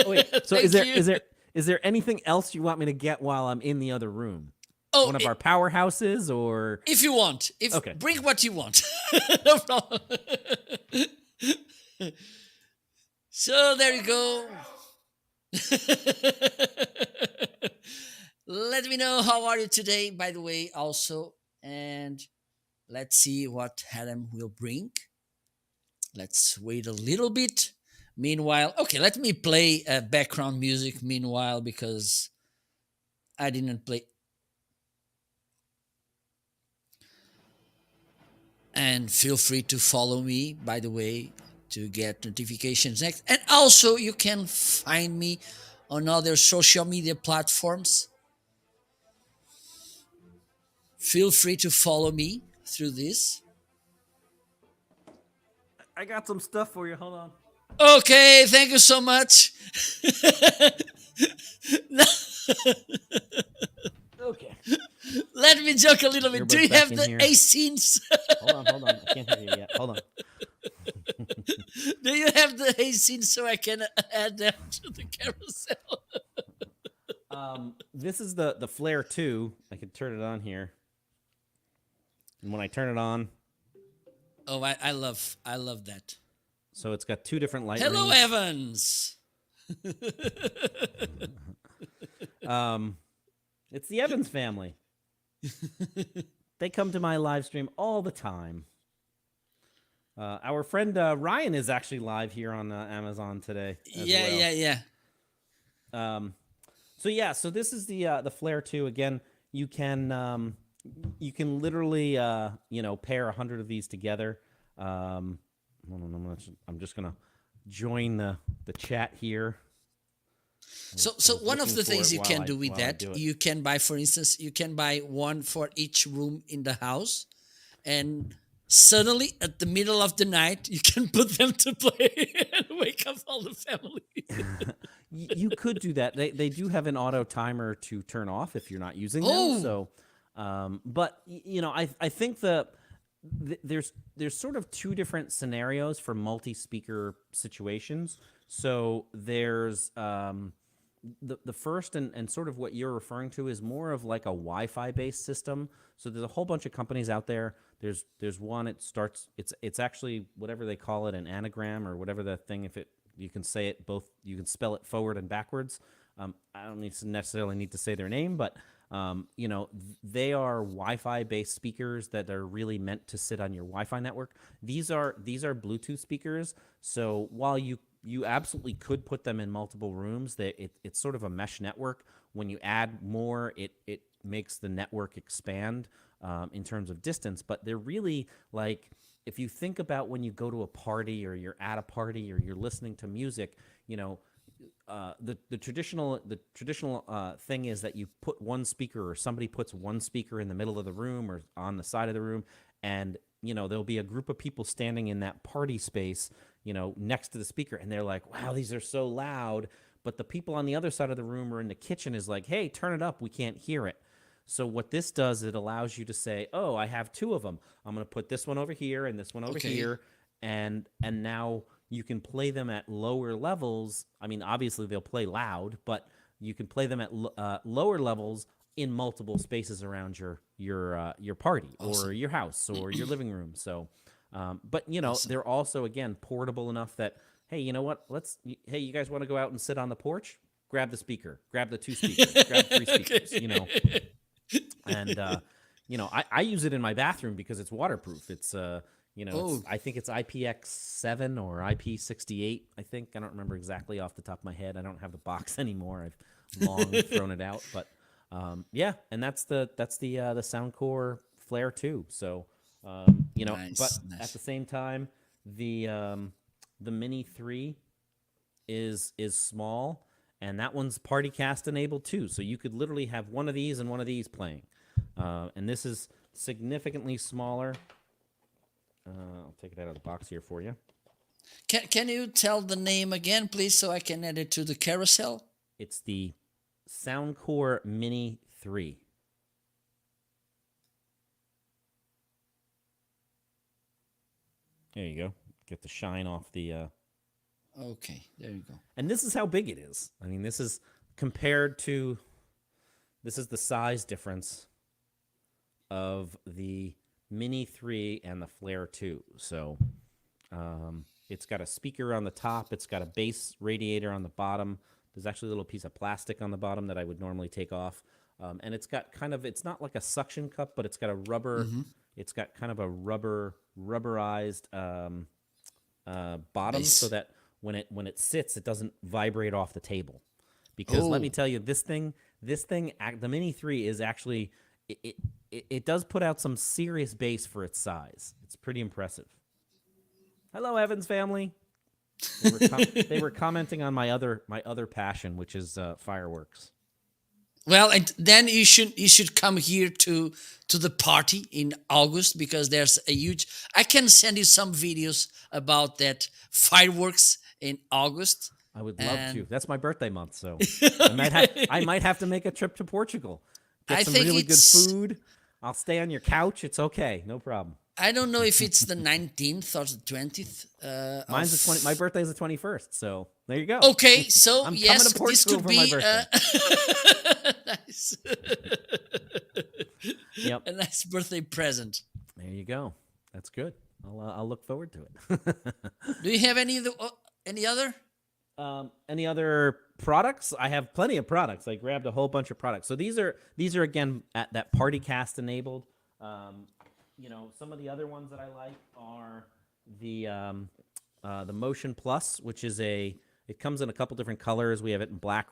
Wait. So is there anything else you want me to get while I'm in the other room? Oh, one of our powerhouses, or if you want. Okay. Bring what you want. No problem. So there you go. Let me know how are you today, by the way, also, and let's see what Adam will bring. Let's wait a little bit. Meanwhile, okay, let me play background music meanwhile, because I didn't play. And feel free to follow me, by the way, to get notifications next. And also, you can find me on other social media platforms. Feel free to follow me through this. I got some stuff for you. Hold on. Okay, thank you so much. Okay. Let me joke a little bit. Do Earbuds you back have in the here. AC? Hold on. I can't hear you yet. Hold on. Do you have the AC so I can add them to the carousel? This is the Flare 2. I can turn it on here. And when I turn it on, Oh, I love that. so it's got 2 different light Hello, rings. Evans. It's the Evans family. They come to my live stream all the time. Our friend Ryan is actually live here on Amazon today. Yeah. So this is the Flare 2. Again, you can literally pair 100 of these together. Hold on, I'm just gonna join the chat here. So one of the things you can do with that, you can buy, for instance, you can buy one for each room in the house, and suddenly at the middle of the night you can put them to play and wake up all the family. You could do that. They do have an auto timer to turn off if you're not using them. So, but I think there's sort of 2 different scenarios for multi-speaker situations. So there's the first and sort of what you're referring to is more of like a Wi-Fi based system. So there's a whole bunch of companies out there. There's one. It's actually whatever they call it, an anagram or whatever the thing. You can say it both. You can spell it forward and backwards. I don't necessarily need to say their name, but they are Wi-Fi based speakers that are really meant to sit on your Wi-Fi network. These are Bluetooth speakers. So while you absolutely could put them in multiple rooms, it's sort of a mesh network. When you add more, it makes the network expand in terms of distance. But they're really like, if you think about when you go to a party or you're at a party or you're listening to music, the traditional thing is that you put one speaker, or somebody puts one speaker in the middle of the room or on the side of the room, and there'll be a group of people standing in that party space, next to the speaker, and they're like, wow, these are so loud. But the people on the other side of the room or in the kitchen is like, hey, turn it up, we can't hear it. So what this does, it allows you to say, oh, I have 2 of them. I'm going to put this one over here and this one over here, and now you can play them at lower levels. I mean, obviously they'll play loud, but you can play them at lower levels in multiple spaces around your party or your house or your living room. So, but they're also, again, portable enough that, hey, you know what? Hey, you guys want to go out and sit on the porch? Grab the speaker. Grab the 2 speakers. Grab 3 speakers. And I use it in my bathroom because it's waterproof. It's I think it's IPX7 or IP68. I think, I don't remember exactly off the top of my head. I don't have the box anymore. I've long thrown it out. But and that's the Soundcore Flare 2. So but at the same time, the Mini 3 is small, and that one's PartyCast enabled too. So you could literally have one of these and one of these playing. And this is significantly smaller. I'll take it out of the box here for you. Can you tell the name again, please, so I can add it to the carousel? It's the Soundcore Mini 3. There you go. Get the shine off the... Okay, there you go. And this is how big it is. I mean, this is compared to... This is the size difference of the Mini 3 and the Flare 2. So it's got a speaker on the top. It's got a bass radiator on the bottom. There's actually a little piece of plastic on the bottom that I would normally take off. And it's got kind of, it's not like a suction cup, but it's got a rubber, it's got kind of a rubberized bottom, so that when it sits, it doesn't vibrate off the table. Because let me tell you, this thing, the Mini 3 is actually, it does put out some serious bass for its size. It's pretty impressive. Hello, Evans family. They were commenting on my other passion, which is fireworks. Well, and then you should come here to the party in August because there's a huge. I can send you some videos about that fireworks in August, I would love to. and That's my birthday month, so I okay. might have to make a trip to Portugal. Get I some think really good it's. food. I'll stay on your couch. It's okay. No problem. I don't know if it's the 19th or the 20th Mine's the 20. My of. birthday's the 21st. So there you go. Okay, so I'm coming to yes, this Portugal could for my be birthday. nice. Yep. A nice birthday present. There you go. That's good. I'll look forward to it. Do you have any other? Any other products? I have plenty of products. I grabbed a whole bunch of products. So these are again at that Partycast enabled. Some of the other ones that I like are the Motion Plus, which is it comes in a couple different colors. We have it in black,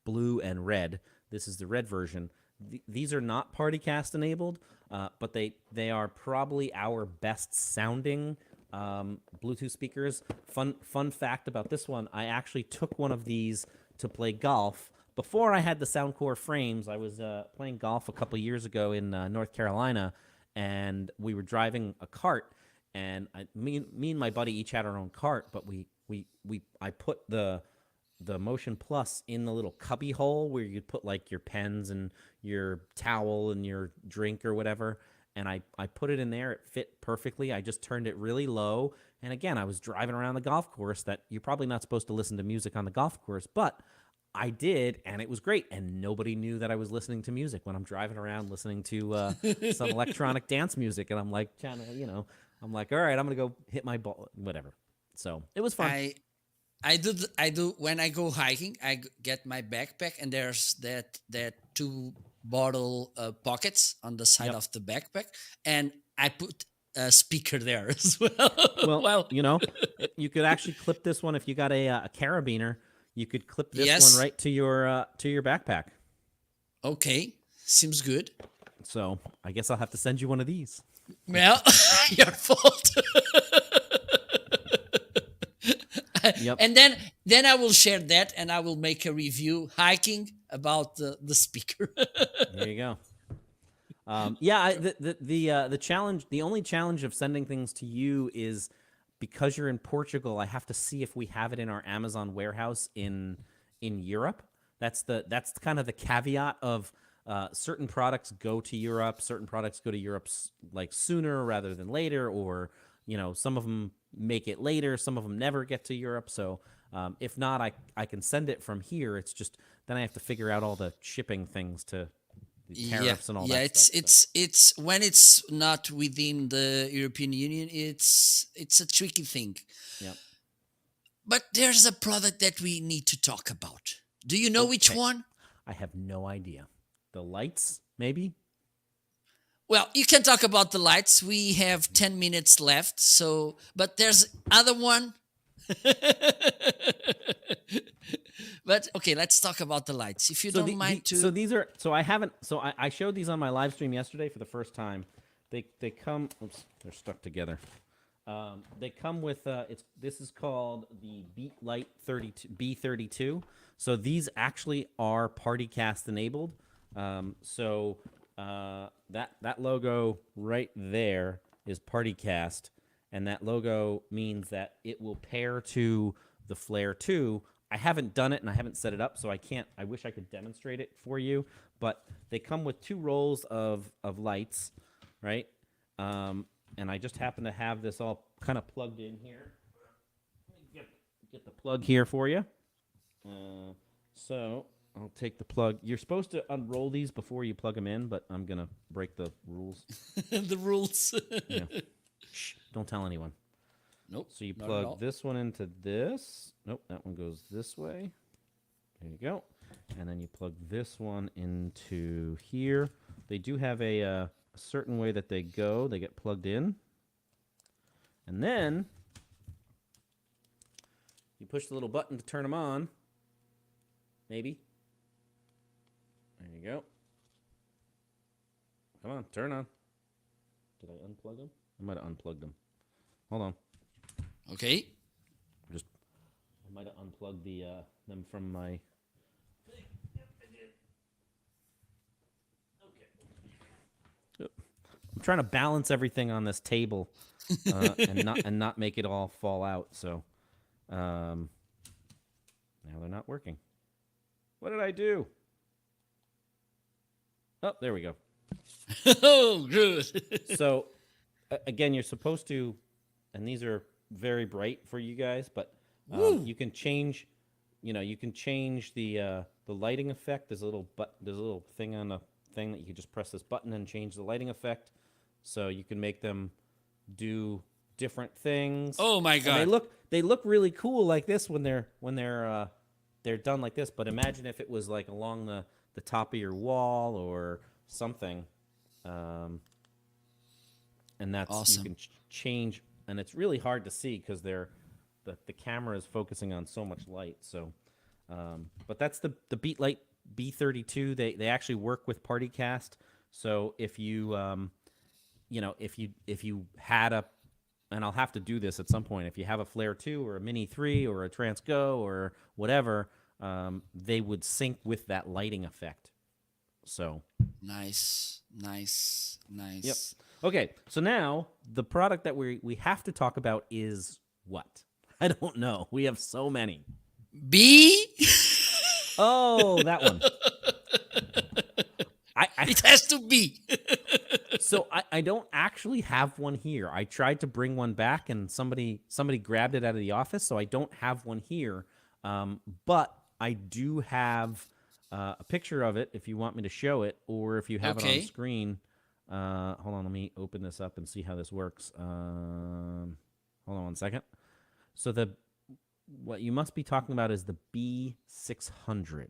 blue, and red. This is the red version. These are not Partycast enabled, but they are probably our best sounding Bluetooth speakers. Fun fact about this one: I actually took one of these to play golf. Before I had the Soundcore Frames, I was playing golf a couple years ago in North Carolina, and we were driving a cart. And me and my buddy each had our own cart, but I put the Motion Plus in the little cubby hole where you put like your pens and your towel and your drink or whatever. And I put it in there. It fit perfectly. I just turned it really low. And again, I was driving around the golf course. That you're probably not supposed to listen to music on the golf course, but I did, and it was great. And nobody knew that I was listening to music when I'm driving around listening to some electronic dance music. And I'm like, I'm like, all right, I'm gonna go hit my ball, whatever. So it was fun. I do when I go hiking. Get my backpack, and there's that two bottle pockets on the side Yep. of the backpack, and I put a speaker there as well. Well, Well, you could actually clip this one if you got a carabiner. You could clip this yes. one right to your backpack. Okay, seems good. So I guess I'll have to send you one of these. Well, your fault. Yep. And then I will share that, and I will make a review hiking about the speaker. There you go. The challenge, the only challenge of sending things to you is because you're in Portugal. I have to see if we have it in our Amazon warehouse in Europe. That's kind of the caveat of certain products go to Europe. Certain products go to Europe like sooner rather than later, or some of them make it later. Some of them never get to Europe. So if not, I can send it from here. It's just then I have to figure out all the shipping things to the tariffs and all that stuff. It's when it's not within the European Union, it's a tricky thing. Yep. But there's a product that we need to talk about. Do you know which Okay. one? I have no idea. The lights, maybe? Well, you can talk about the lights. We have 10 minutes left. So, but there's other one. But okay, let's talk about the lights. If you don't mind to. So these are. So I haven't. So I showed these on my live stream yesterday for the first time. They come. Oops, they're stuck together. They come with. This is called the Beat Light 32 B32. So these actually are Partycast enabled. That logo right there is Partycast, and that logo means that it will pair to the Flare 2. I haven't done it and I haven't set it up, so I can't. I wish I could demonstrate it for you, but they come with 2 rolls of lights, right? And I just happen to have this all kind of plugged in here. Let me get the plug here for you. So I'll take the plug. You're supposed to unroll these before you plug them in, but I'm gonna break the rules. The rules. Yeah. Shh, don't tell anyone. Nope. So you not at all. plug this one into this. Nope, that one goes this way. There you go. And then you plug this one into here. They do have a certain way that they go. They get plugged in. And then you push the little button to turn them on. Maybe. There you go. Come on, turn on. Did I unplug them? I might have unplugged them. Hold on. Okay. I might have unplugged them from my thing. Yep. trying to balance everything on this table and not make it all fall out. So now they're not working. What did I do? Oh, there we go. Oh, good. So again, you're supposed to, and these are very bright for you guys, but you can change. You can change the lighting effect. There's a little thing on the thing that you can just press this button and change the lighting effect. So you can make them do different things. Oh my God! And they look really cool like this when they're done like this. But imagine if it was like along the top of your wall or something, and that's awesome. You can change, and it's really hard to see because the camera is focusing on so much light. So, but that's the Beatlight B32. They actually work with PartyCast. So if you if you had a, and I'll have to do this at some point, if you have a Flare 2 or a Mini 3 or a Trance Go or whatever, they would sync with that lighting effect. So nice. Yep. Okay, so now the product that we have to talk about is what? I don't know. We have so many. B. Oh, that one. It has to be. So I don't actually have one here. I tried to bring one back, and somebody grabbed it out of the office, so I don't have one here. But I do have a picture of it if you want me to show it, or if you have it on screen. Hold on, let me open this up and see how this works. Hold on one second. So what you must be talking about is the B600.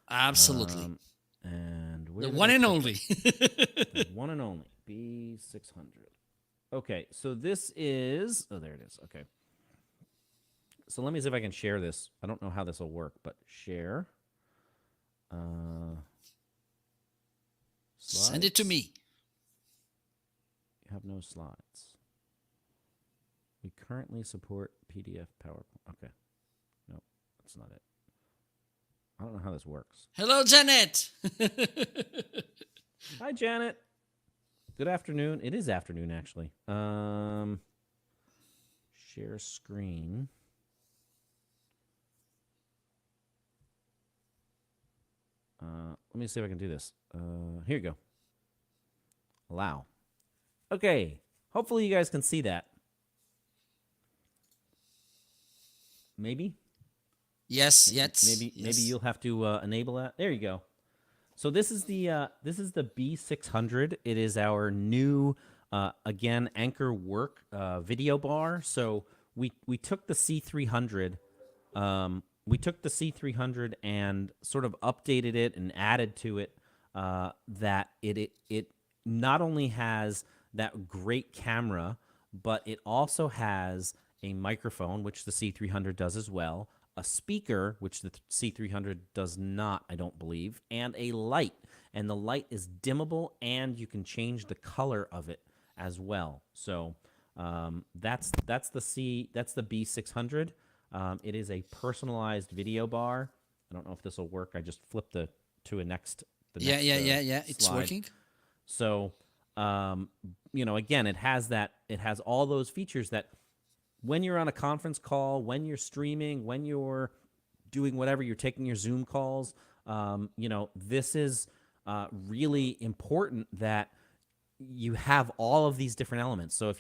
Absolutely. And the one and only. The one and only B600. Okay, so this is, oh, there it is. Okay. So let me see if I can share this. I don't know how this will work, but share. Send it to me. You have no slides. We currently support PDF PowerPoint. Okay. No, that's not it. I don't know how this works. Hello, Janet. Hi, Janet. Good afternoon. It is afternoon, actually. Share screen. Let me see if I can do this. Here you go. Allow. Okay. Hopefully you guys can see that. Maybe? Yes. Maybe you'll have to enable that. There you go. So this is the B600. It is our new again Anker work video bar. So we took the C300. We took the C300 and sort of updated it and added to it that it not only has that great camera, but it also has a microphone, which the C300 does as well, a speaker, which the C300 does not, I don't believe, and a light. And the light is dimmable, and you can change the color of it as well. So that's the B600. It is a personalized video bar. I don't know if this will work. I just flipped to the next. Yeah. It's slide. working. So, again, it has all those features that when you're on a conference call, when you're streaming, when you're doing whatever, you're taking your Zoom calls, this is really important that you have all of these different elements. So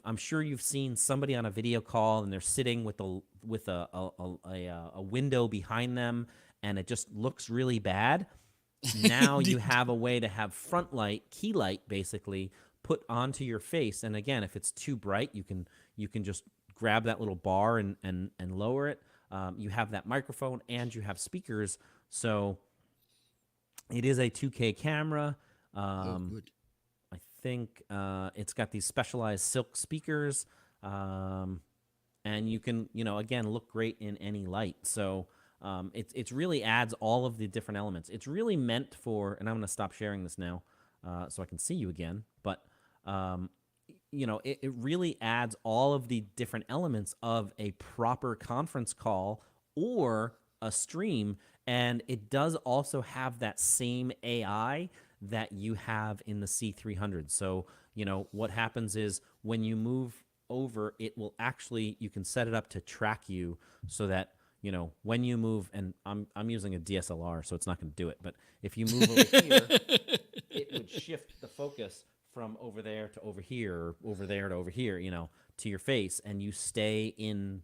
I'm sure you've seen somebody on a video call and they're sitting with a window behind them and it just looks really bad. Now you have a way to have front light, key light, basically put onto your face. And again, if it's too bright, you can just grab that little bar and lower it. You have that microphone and you have speakers. So it is a 2K camera. Good. I think it's got these specialized silk speakers. And you can, again, look great in any light. So it really adds all of the different elements. It's really meant for, and I'm going to stop sharing this now so I can see you again, but it really adds all of the different elements of a proper conference call or a stream, and it does also have that same AI that you have in the C300. So, what happens is when you move over, it will actually, you can set it up to track you so that, when you move, and I'm using a DSLR, so it's not going to do it, but if you move over here, it would shift the focus from over there to over here, or over there to over here, to your face, and you stay in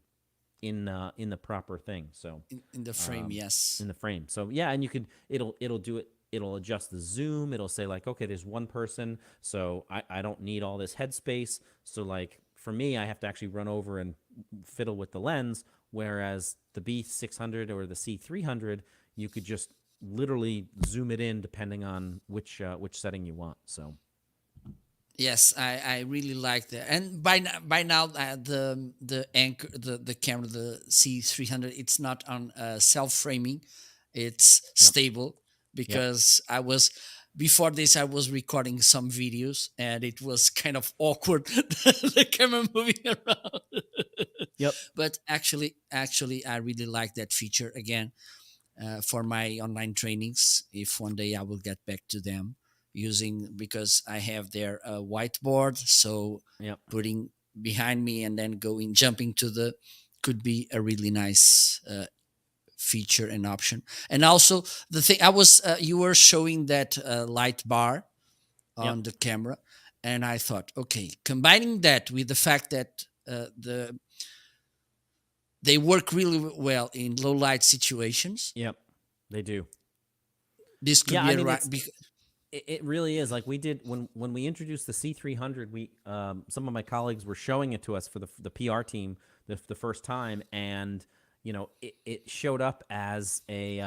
the proper thing. So in the frame, yes. in the frame. So yeah, and you could it'll do it. It'll adjust the zoom. It'll say like, okay, there's one person, so I don't need all this headspace. So like for me, I have to actually run over and fiddle with the lens. Whereas the B600 or the C300, you could just literally zoom it in depending on which setting you want. So Yes, I really like that. And by now the Anker, the camera, the C300, it's not on self framing, it's yep, stable, yep, because before this I was recording some videos and it was kind of awkward the camera moving around. yep, But actually I really like that feature again, for my online trainings. If one day I will get back to them, using, because I have their whiteboard, so yep, putting behind me and then jumping to the, could be a really nice feature and option. And also the thing I was you were showing that light bar yep, on the camera, and I thought, okay, combining that with the fact that they work really well in low light situations, yep. They do. this could Yeah, be I a mean right. it really is. Like we did when we introduced the C300, we some of my colleagues were showing it to us for the PR team the first time, and it showed up as a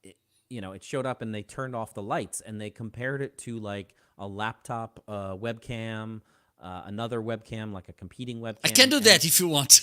it showed up and they turned off the lights and they compared it to like a laptop webcam, another webcam, like a competing I can webcam, do and that if you want.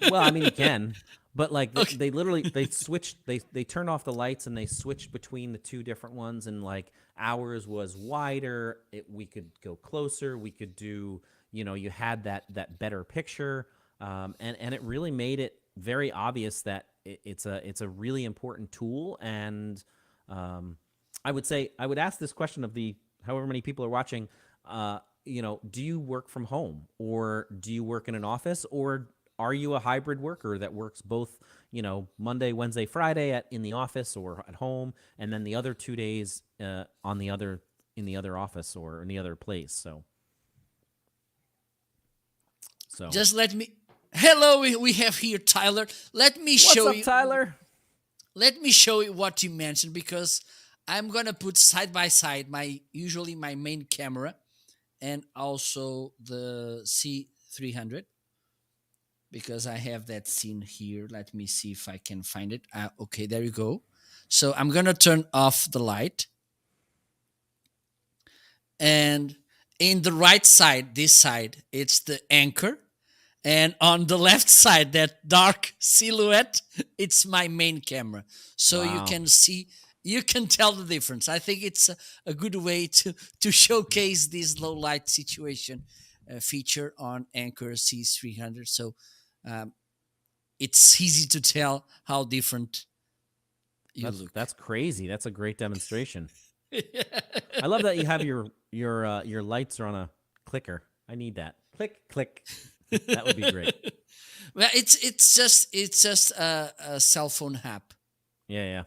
well, I mean, you can, but like Okay. they literally they switched they turned off the lights and they switched between the two different ones, and like ours was wider. We could go closer. We could do you had that better picture, and it really made it very obvious that it's a really important tool. And I would say I would ask this question of the however many people are watching. Do you work from home or do you work in an office, or are you a hybrid worker that works both, Monday, Wednesday, Friday in the office or at home, and then the other 2 days on the other in the other office or in the other place? So Just let me. Hello, we have here Tyler. Let me what's show up, you. Tyler? Let me show you what you mentioned, because I'm gonna put side by side usually my main camera and also the C300, because I have that scene here. Let me see if I can find it. Okay, there you go. So I'm gonna turn off the light, and in the right side, this side, it's the Anker, and on the left side, that dark silhouette, it's my main camera. So you Wow, can see, you can tell the difference. I think it's a good way to showcase this low light situation feature on Anker C300. So um, it's easy to tell how different you look. that's crazy. That's a great demonstration. I love that you have your lights are on a clicker. I need that. Click, click. That would be great. Well, it's just a cell phone app. Yeah, yeah.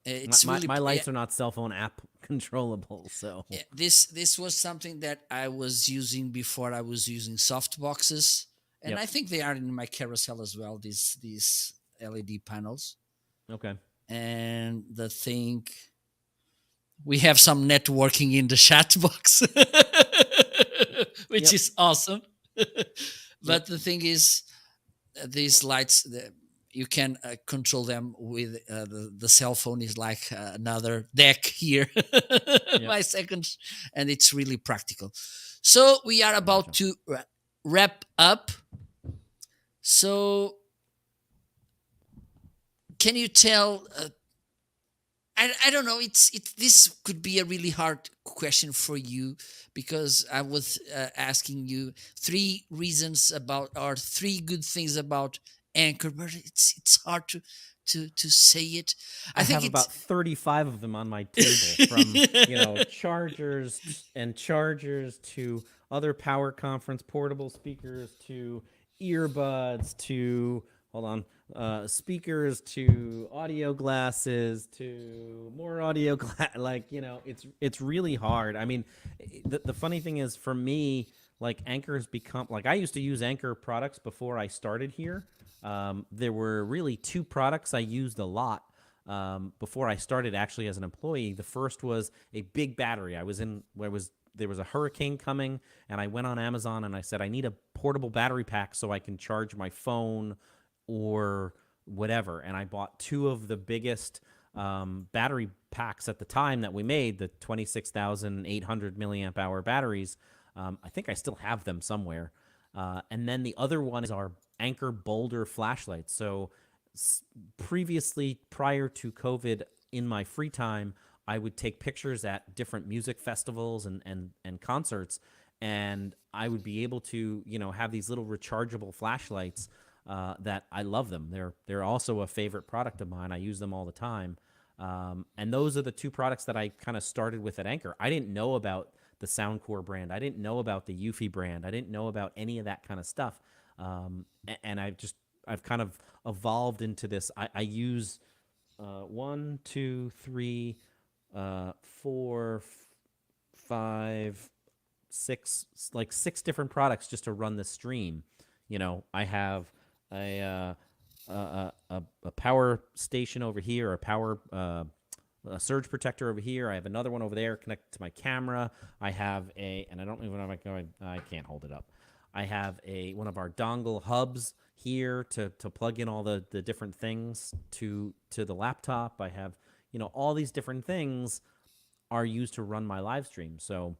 It's My, really my lights are not cell phone app controllable, so yeah, this was something that I was using before. I was using soft boxes, and yep. I think they are in my carousel as well. These LED panels, Okay. and the thing, we have some networking in the chat box, which Yep. is awesome. Yep. But the thing is, these lights, you can control them with the cell phone is like another deck here. Yep. My second, and it's really practical. So we are about Gotcha. to wrap up. So can you tell I don't know. This could be a really hard question for you, because I was asking you three reasons about, or three good things about Anker, but it's hard to say it. I I think have it's about 35 of them on my table, from chargers to other power conference portable speakers to earbuds to hold on speakers to audio glasses to more audio glass. Like, it's really hard. I mean, the funny thing is, for me, like, Anker's become, like, I used to use Anker products before I started here. There were really two products I used a lot before I started actually as an employee. The first was a big battery. I was in where was there was a hurricane coming, and I went on Amazon and I said, I need a portable battery pack so I can charge my phone or whatever. And I bought two of the biggest battery packs at the time that we made, the 26,800 milliamp hour batteries. I think I still have them somewhere. And then the other one is our Anker Boulder flashlights. So previously, prior to COVID, in my free time, I would take pictures at different music festivals and concerts, and I would be able to, have these little rechargeable flashlights that I love them. They're also a favorite product of mine. I use them all the time. And those are the two products that I kind of started with at Anker. I didn't know about the Soundcore brand. I didn't know about the Eufy brand. I didn't know about any of that kind of stuff. And I've kind of evolved into this. I use 1, 2, 3, 4, 5, 6, like 6 different products just to run the stream. I have a power station over here, a power a surge protector over here. I have another one over there connected to my camera. I have and I don't even know if I can't hold it up. I have one of our dongle hubs here to plug in all the different things to the laptop. I have, all these different things are used to run my live stream. So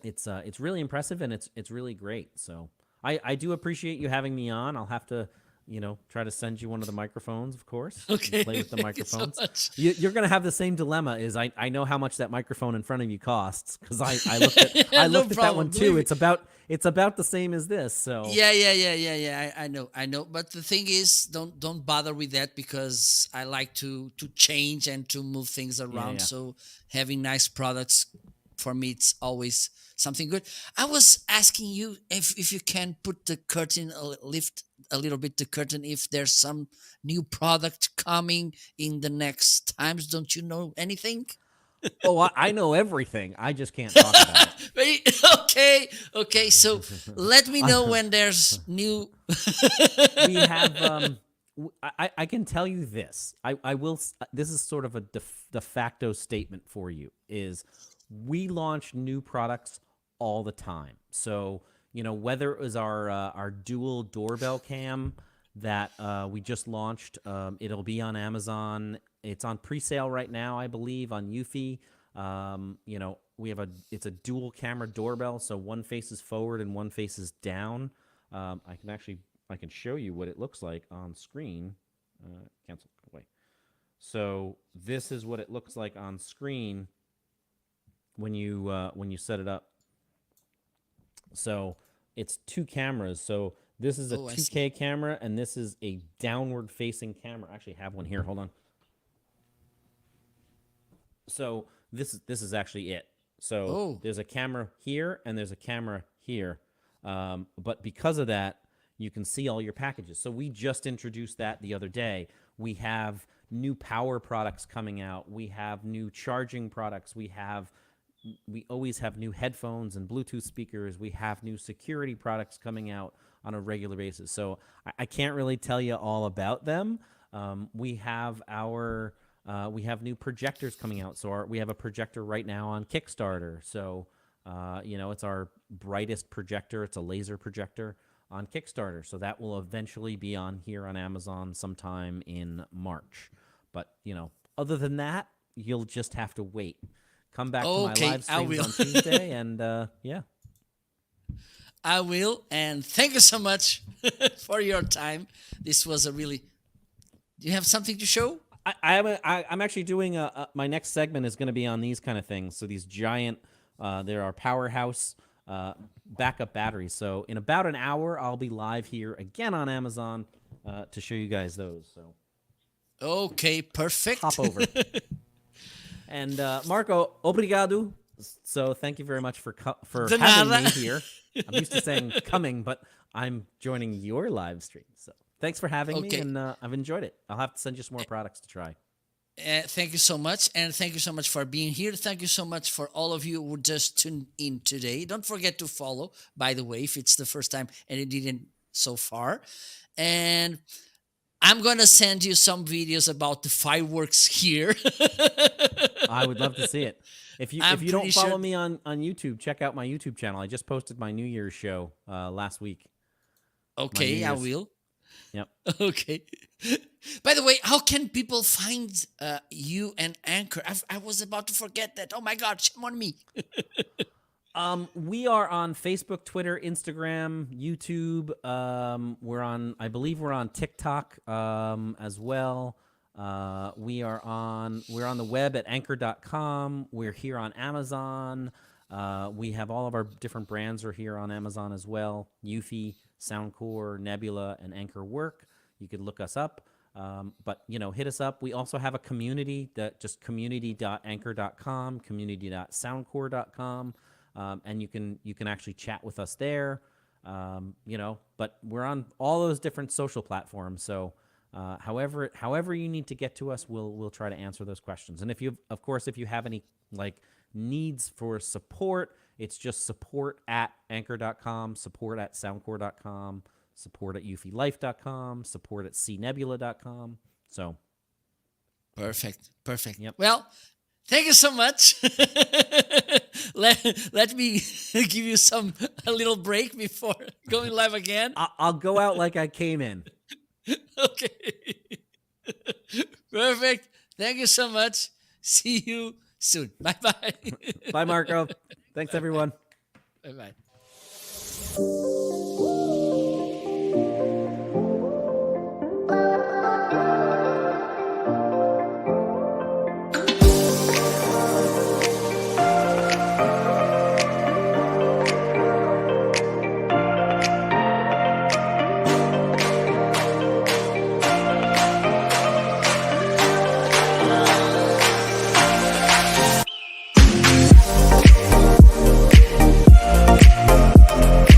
it's really impressive, and it's really great. So I do appreciate you having me on. I'll have to, try to send you one of the microphones, of course. okay. Play with the Thank you so microphones. much. You're going to have the same dilemma. Is I know how much that microphone in front of you costs, because I looked at Yeah, I no looked at that one problem. too. Believe me. It's about the same as this. So Yeah. I know. But the thing is, don't bother with that, because I like to change and to move things around. yeah. So having nice products, for me, it's always something good. I was asking you if you can put the curtain, lift a little bit the curtain, if there's some new product coming in the next times. Don't you know anything? Oh, I know everything. I just can't talk about it. Okay. So let me know when there's new. We have I can tell you this. I will this is sort of a de facto statement for you, is we launch new products all the time. So, whether it was our dual doorbell cam that we just launched, it'll be on Amazon. It's on pre-sale right now, I believe, on Eufy. We have it's a dual camera doorbell, so one faces forward and one faces down. I can show you what it looks like on screen. Cancel away. So this is what it looks like on screen when you set it up. So it's two cameras. So this is a 2K camera, and this is a downward facing camera. I actually have one here. Hold on. So this is actually it. So there's a camera here and there's a camera here. But because of that, you can see all your packages. So we just introduced that the other day. We have new power products coming out. We have new charging products. We always have new headphones and Bluetooth speakers. We have new security products coming out on a regular basis. So I can't really tell you all about them. We have new projectors coming out. So we have a projector right now on Kickstarter. So, it's our brightest projector. It's a laser projector on Kickstarter. So that will eventually be on here on Amazon sometime in March. But, other than that, you'll just have to wait. Come back to my live streams on Tuesday, and yeah. I will, and thank you so much for your time. This was a really. Do you have something to show? I'm actually doing my next segment is going to be on these kind of things. So these giant, there are powerhouse backup batteries. So in about an hour, I'll be live here again on Amazon to show you guys those. So Okay, perfect. hop over. And Marco, obrigado. So thank you very much for De having nada. me here. I'm used to saying coming, but I'm joining your live stream. So thanks for having me, Okay. and I've enjoyed it. I'll have to send you some more products to try. Thank you so much. And thank you so much for being here. Thank you so much for all of you who just tuned in today. Don't forget to follow, by the way, if it's the first time and you didn't so far. And I'm going to send you some videos about the fireworks here. I would love to see it. If you I'm don't pretty follow sure- me on YouTube, check out my YouTube channel. I just posted my New Year's show last week. Okay, I Year's. will. Yep. Okay. By the way, how can people find you and Anker? I was about to forget that. Oh my God, shame on me. We are on Facebook, Twitter, Instagram, YouTube. I believe we're on TikTok as well. We're on the web at anchor.com. We're here on Amazon. We have all of our different brands are here on Amazon as well. Eufy, Soundcore, Nebula, and Anker Work. You could look us up. But hit us up. We also have a community that just community.anchor.com, community.soundcore.com. And you can actually chat with us there. But we're on all those different social platforms. So however you need to get to us, we'll try to answer those questions. And if you have any needs for support, it's just support at anchor.com, support at soundcore.com, support at eufylife.com, support at cnebula.com. So Perfect. Yep. Well, thank you so much. let me give you a little break before going live again. I'll go out like I came in. Okay. Perfect. Thank you so much. See you soon. Bye-bye. Bye, Marco. Thanks, everyone. Bye-bye.